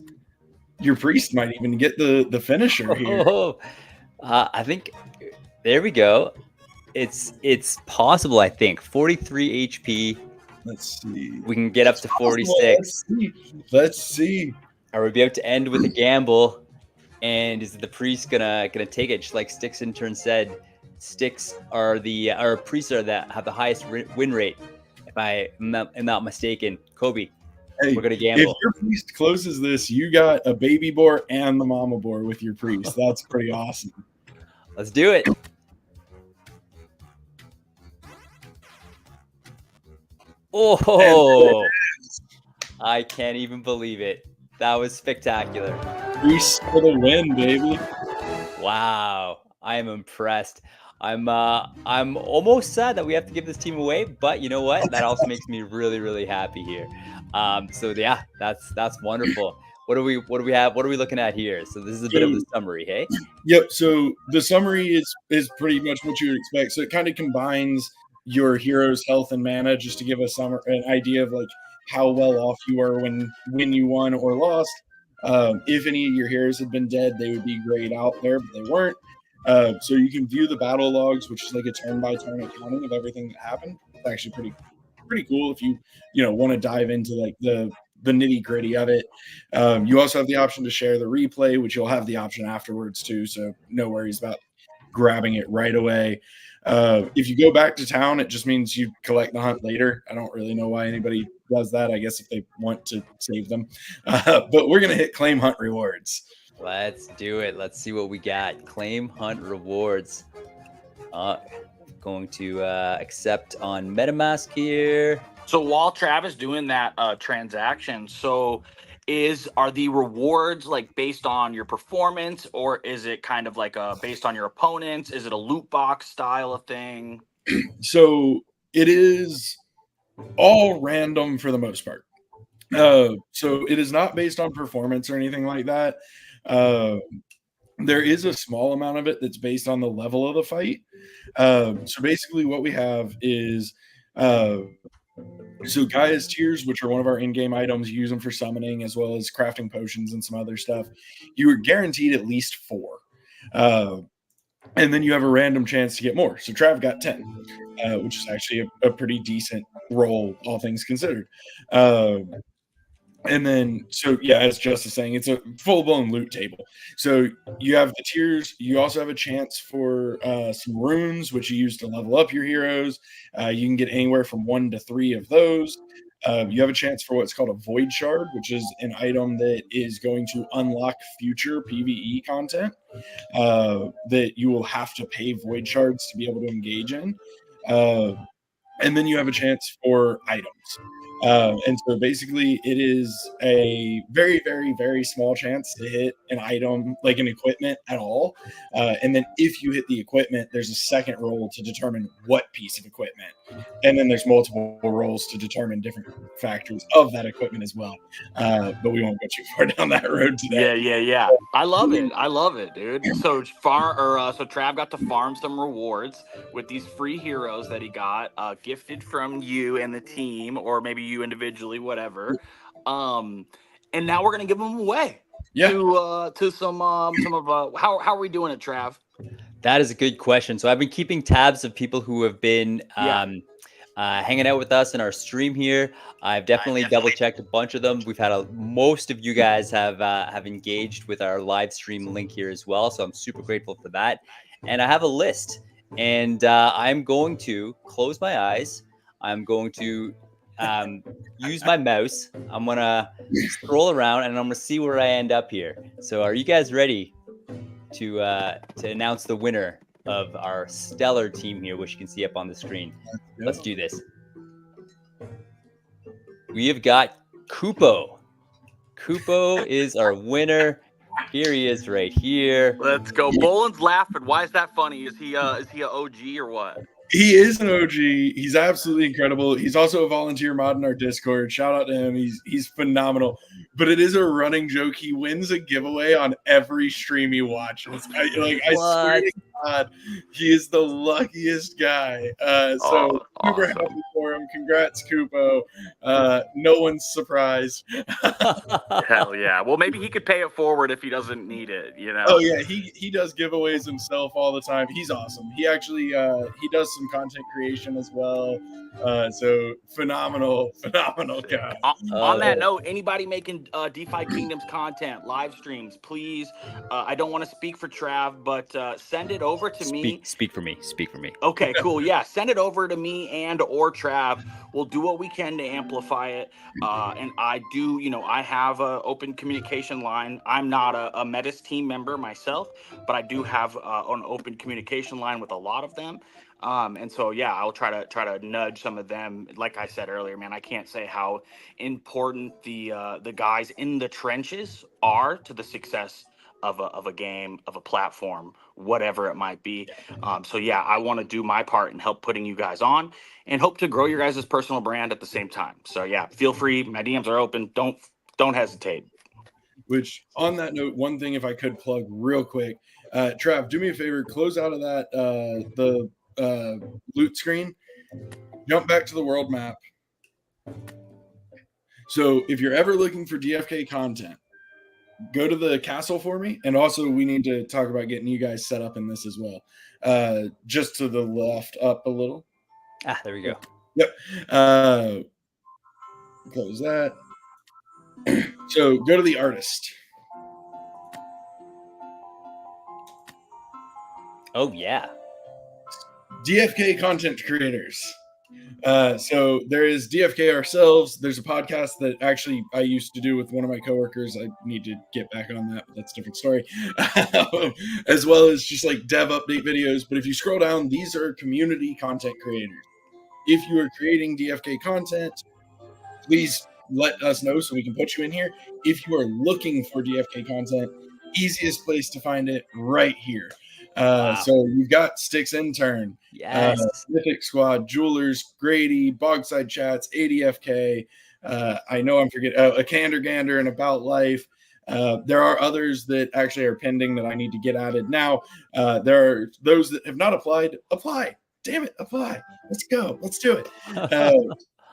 Your priest might even get the finisher here. Oh, I think there we go. It's possible, I think. 43 HP. Let's see. We can get up to 46. Let's see. Or we'll be able to end with a gamble. And is the priest gonna take it? Just like Sticks in turn said, Sticks are our priests are that have the highest win rate. If I am not mistaken, Kobe. Hey, we're gonna gamble. If your priest closes this, you got a baby boar and the mama boar with your priest. That's pretty awesome. Let's do it. Oh, I can't even believe it. That was spectacular. Priest for the win, baby. Wow, I am impressed. I'm almost sad that we have to give this team away, but you know what? That also makes me really, really happy here. So yeah, that's wonderful. What do we have? What are we looking at here? So this is a bit of the summary, hey? Yep. So the summary is pretty much what you would expect. So it kind of combines your hero's health and mana just to give us an idea of like how well off you are when you won or lost. If any of your heroes had been dead, they would be grayed out there, but they weren't. So you can view the battle logs, which is like a turn-by-turn accounting of everything that happened. It's actually pretty cool if you want to dive into like the nitty-gritty of it. You also have the option to share the replay, which you'll have the option afterwards too, so no worries about grabbing it right away. If you go back to town, it just means you collect the hunt later. I don't really know why anybody does that. I guess if they want to save them. But we're going to hit claim hunt rewards. Let's do it. Let's see what we got. Claim hunt rewards. Going to accept on MetaMask here. So while Travis doing that transaction, are the rewards like based on your performance, or is it kind of like based on your opponents? Is it a loot box style of thing? So it is all random for the most part. So it is not based on performance or anything like that. There is a small amount of it that's based on the level of the fight. So basically what we have is so Gaia's Tears, which are one of our in-game items, use them for summoning as well as crafting potions and some other stuff. You are guaranteed at least 4. And then you have a random chance to get more. So Trav got 10, which is actually a pretty decent roll, all things considered. And then, so yeah, as Justice saying, it's a full-blown loot table. So you have the tiers. You also have a chance for some runes, which you use to level up your heroes. You can get anywhere from 1 to 3 of those. You have a chance for what's called a Void Shard, which is an item that is going to unlock future PvE content that you will have to pay Void Shards to be able to engage in. And then you have a chance for items. And so basically it is a very, very, very small chance to hit an item like an equipment at all. And then if you hit the equipment, there's a second roll to determine what piece of equipment. And then there's multiple rolls to determine different factors of that equipment as well. But we won't go too far down that road today. Yeah. I love it, dude. So Trav got to farm some rewards with these free heroes that he got gifted from you and the team, or maybe you individually, whatever. And now we're gonna give them away. Yeah. To some of how are we doing it, Trav? That is a good question. So I've been keeping tabs of people who have been hanging out with us in our stream here. I've definitely double checked a bunch of them. We've had most of you guys have engaged with our live stream link here as well. So I'm super grateful for that. And I have a list, and I'm going to close my eyes. I'm going to use my mouse. I'm gonna scroll around and I'm gonna see where I end up here. So are you guys ready? to announce the winner of our stellar team here, which you can see up on the screen. Let's do this. We have got Kupo. Kupo is our winner. Here he is right here. Let's go. Boland's laughing. Why is that funny? Is he an OG or what? He is an OG. He's absolutely incredible. He's also a volunteer mod in our Discord. Shout out to him. He's phenomenal. But it is a running joke. He wins a giveaway on every stream he watches. I swear to God, he is the luckiest guy. So super happy for him. Congrats, Kupo. No one's surprised. Hell yeah. Well, maybe he could pay it forward if he doesn't need it, you know? Oh yeah, he does giveaways himself all the time. He's awesome. He actually he does some content creation as well. So phenomenal guy. On that note, anybody making DeFi Kingdom's content, live streams, please. I don't want to speak for Trav, but send it over to me. Speak for me. Okay, cool. Yeah, send it over to me and or Trav. We'll do what we can to amplify it. And I do, I have an open communication line. I'm not a Metis team member myself, but I do have an open communication line with a lot of them. And so, yeah, I'll try to nudge some of them. Like I said earlier, man, I can't say how important the guys in the trenches are to the success of a game, of a platform, whatever it might be. So yeah, I want to do my part and help putting you guys on and hope to grow your guys' personal brand at the same time. So yeah, feel free. My DMs are open. Don't hesitate. Which, on that note, one thing if I could plug real quick, Trav, do me a favor, close out of that the loot screen, jump back to the world map. So if you're ever looking for DFK content, go to the castle for me. And also we need to talk about getting you guys set up in this as well. Just to the left up a little. There we go. Yep. Close that. So go to the artist. Oh yeah. DFK content creators. So there is DFK ourselves. There's a podcast that actually I used to do with one of my coworkers. I need to get back on that, but that's a different story. As well as just like dev update videos. But if you scroll down, these are community content creators. If you are creating DFK content, please let us know so we can put you in here. If you are looking for DFK content, easiest place to find it right here. Wow. So you've got Sticks Intern, Yes. Mythic Squad, Jewelers, Grady, Bogside Chats, ADFK. I know I'm forgetting a Candergander and About Life. There are others that actually are pending that I need to get added. Now, there are those that have not applied. Apply. Damn it, apply. Let's go. Let's do it.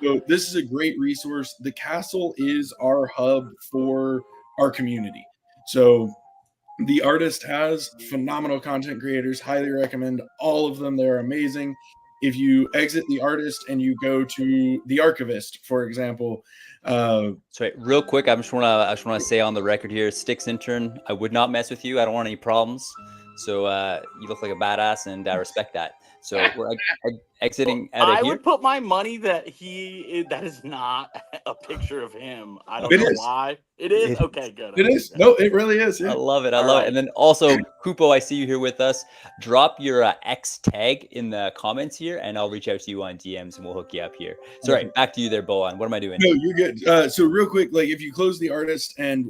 So this is a great resource. The castle is our hub for our community. So the artist has phenomenal content creators. Highly recommend all of them. They're amazing. If you exit the artist and you go to the archivist, for example. Sorry, real quick, I just want to say on the record here, Sticks Intern, I would not mess with you. I don't want any problems. So you look like a badass, and I respect that. So we're exiting out of I here. would put my money that that is not a picture of him. I don't know why. It is? Okay, good. It is. No, it really is. Yeah. I love it. I love it. And then also, Kupo, I see you here with us. Drop your X tag in the comments here, and I'll reach out to you on DMs, and we'll hook you up here. Sorry, back to you there, Boan. What am I doing? No, you're good. So real quick, like if you close the artist and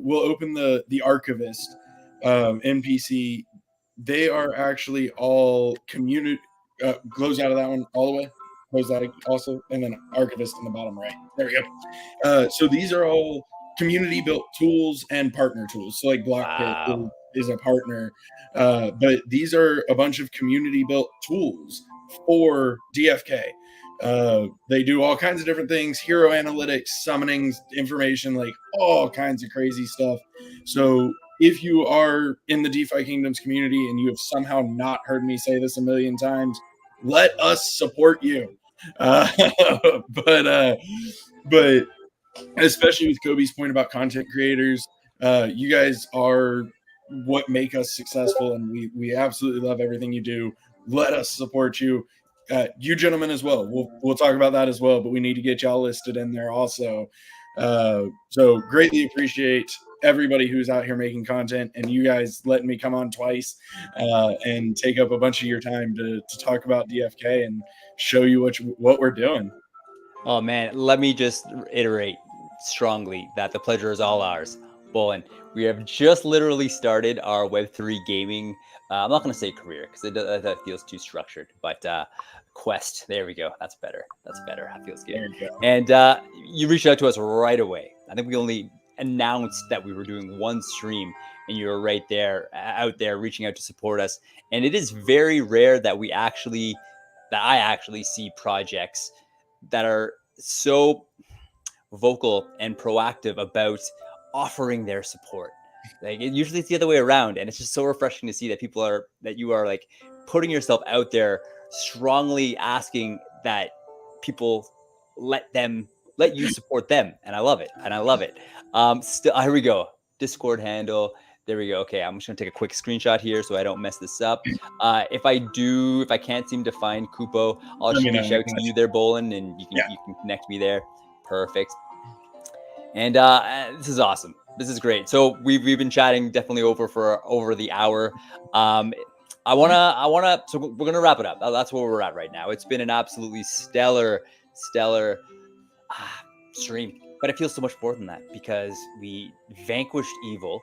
we'll open the archivist NPC, they are actually all community. Close out of that one all the way. Close that also, and then archivist in the bottom right. There we go. So these are all community built tools and partner tools. So like Blockpit is a partner, but these are a bunch of community built tools for DFK. They do all kinds of different things, hero analytics, summonings, information, like all kinds of crazy stuff. So if you are in the DeFi Kingdoms community and you have somehow not heard me say this a million times, let us support you. But especially with Kobe's point about content creators, you guys are what make us successful, and we absolutely love everything you do. Let us support you. You gentlemen as well. We'll talk about that as well, but we need to get y'all listed in there also. So greatly appreciate everybody who's out here making content, and you guys letting me come on twice and take up a bunch of your time to talk about DFK and show you what we're doing. Oh man, let me just reiterate strongly that the pleasure is all ours. Bolin, we have just literally started our Web3 gaming. I'm not going to say career because that feels too structured, but quest. There we go. That's better. That's better. That feels good. There you go. And you reached out to us right away. I think we only announced that we were doing one stream, and you were right there, out there, reaching out to support us. And it is very rare that I actually see projects that are so vocal and proactive about offering their support. Like usually it's the other way around, and it's just so refreshing to see that you are like putting yourself out there, strongly asking that people let you support them, and I love it. Still, here we go. Discord handle. There we go. Okay, I'm just gonna take a quick screenshot here so I don't mess this up. If I can't seem to find Kupo, I'll just reach out to you there, Bolin, and you can connect me there. Perfect. And this is awesome. This is great. So we've been chatting definitely for over the hour. I wanna. So we're gonna wrap it up. That's where we're at right now. It's been an absolutely stellar stream, but it feels so much more than that because we vanquished evil.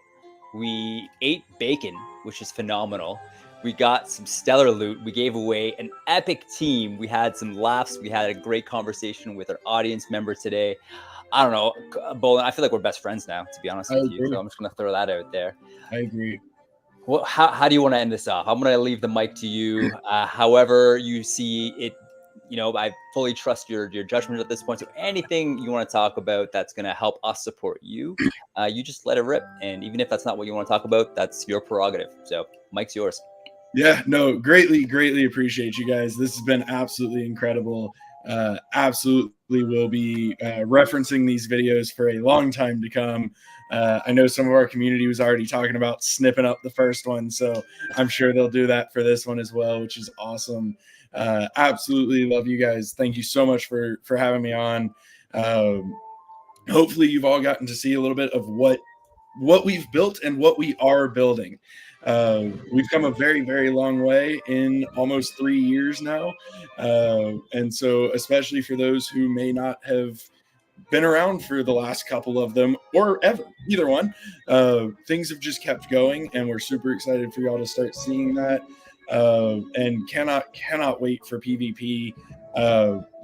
We ate bacon, which is phenomenal. We got some stellar loot. We gave away an epic team. We had some laughs. We had a great conversation with our audience member today. I don't know, Bolin, I feel like we're best friends now, to be honest with you. So I'm just going to throw that out there. I agree. Well, how do you want to end this off? I'm going to leave the mic to you. However you see it, I fully trust your judgment at this point. So anything you want to talk about that's going to help us support you, you just let it rip. And even if that's not what you want to talk about, that's your prerogative. So mic's yours. Yeah, no, greatly appreciate you guys. This has been absolutely incredible. Absolutely will be referencing these videos for a long time to come. I know some of our community was already talking about snipping up the first one, so I'm sure they'll do that for this one as well, which is awesome. Absolutely love you guys. Thank you so much for having me on. Hopefully you've all gotten to see a little bit of what we've built and what we are building. We've come a very long way in almost 3 years now. And so especially for those who may not have been around for the last couple of them or ever, either one, things have just kept going, and we're super excited for y'all to start seeing that. And cannot wait for PvP.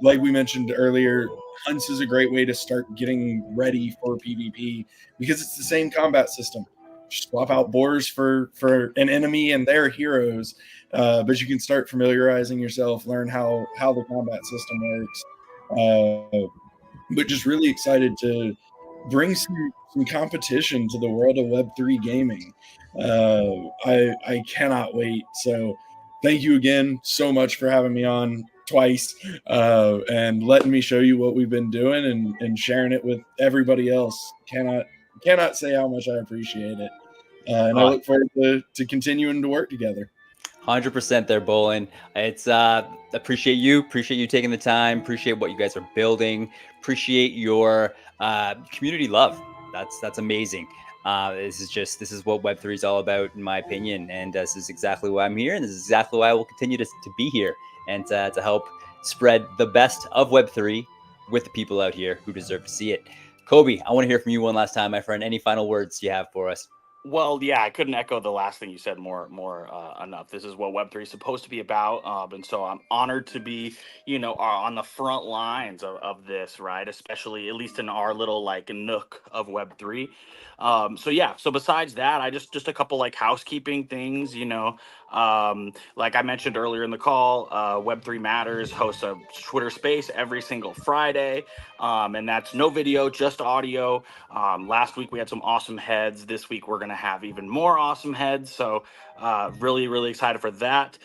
Like we mentioned earlier, hunts is a great way to start getting ready for PvP because it's the same combat system. Just swap out boars for an enemy and their heroes, but you can start familiarizing yourself, learn how the combat system works. But just really excited to bring some competition to the world of Web3 gaming. I cannot wait. So thank you again so much for having me on twice and letting me show you what we've been doing and sharing it with everybody else. Cannot say how much I appreciate it. And I look forward to continuing to work together. 100% there, Bolin. It's appreciate you taking the time, appreciate what you guys are building, appreciate your community love. That's amazing. This is what Web3 is all about, in my opinion, and this is exactly why I'm here, and this is exactly why I will continue to be here and to help spread the best of Web3 with the people out here who deserve to see it. Kobe, I want to hear from you one last time, my friend. Any final words you have for us? Well, yeah, I couldn't echo the last thing you said more enough. This is what Web3 is supposed to be about, and so I'm honored to be, on the front lines of this, right? Especially at least in our little like nook of Web3. So yeah. So besides that, I just a couple like housekeeping things, like I mentioned earlier in the call, Web3 Matters hosts a Twitter Space every single Friday, and that's no video, just audio. Last week we had some awesome heads. This week we're gonna have even more awesome heads. So really excited for that.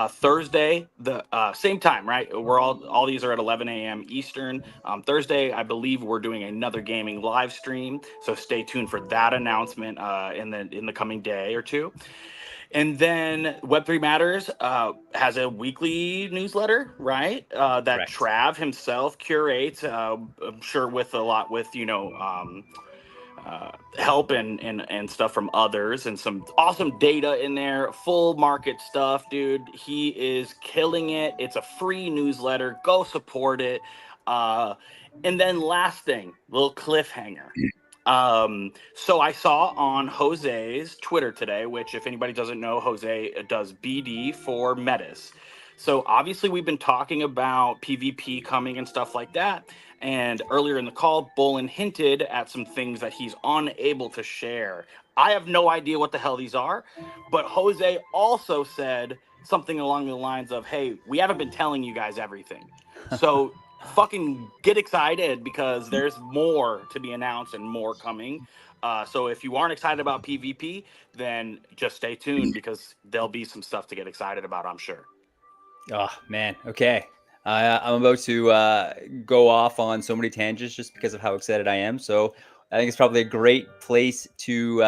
Thursday, the same time, right? We're all these are at 11 a.m. Eastern. Thursday, I believe we're doing another gaming live stream. So stay tuned for that announcement in the coming day or two. And then Web3 Matters has a weekly newsletter, right? That Correct. Trav himself curates. I'm sure with help and stuff from others, and some awesome data in there, full market stuff, dude. He is killing it. It's a free newsletter. Go support it. And then last thing, little cliffhanger. So I saw on Jose's Twitter today, which if anybody doesn't know, Jose does BD for Metis. So obviously we've been talking about PvP coming and stuff like that. And earlier in the call, Bolin hinted at some things that he's unable to share. I have no idea what the hell these are, but Jose also said something along the lines of, hey, we haven't been telling you guys everything. So fucking get excited, because there's more to be announced and more coming. So if you aren't excited about PvP, then just stay tuned, because there'll be some stuff to get excited about, I'm sure. Oh man, okay. I'm about to go off on so many tangents just because of how excited I am. So I think it's probably a great place to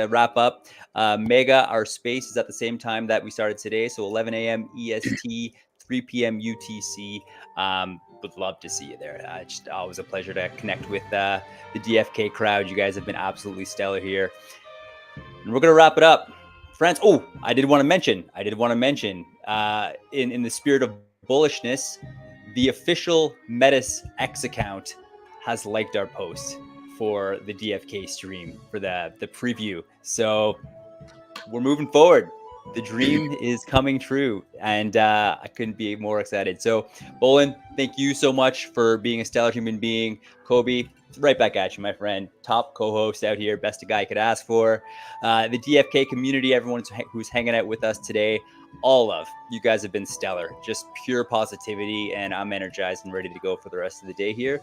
wrap up. Mega, our space is at the same time that we started today, so 11 a.m. EST, 3 p.m. UTC. Would love to see you there. Just always a pleasure to connect with the DFK crowd. You guys have been absolutely stellar here, and we're gonna wrap it up, friends. Oh, I did want to mention. In the spirit of bullishness, the official Metis X account has liked our post for the DFK stream for the preview. So we're moving forward. The dream is coming true, and I couldn't be more excited. So, Bolin, thank you so much for being a stellar human being. Kobe, right back at you, my friend. Top co-host out here, best a guy could ask for. The DFK community, everyone who's hanging out with us today, all of you guys have been stellar. Just pure positivity, and I'm energized and ready to go for the rest of the day here.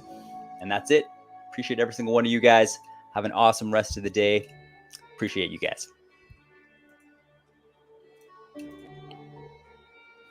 And that's it. Appreciate every single one of you guys. Have an awesome rest of the day. Appreciate you guys.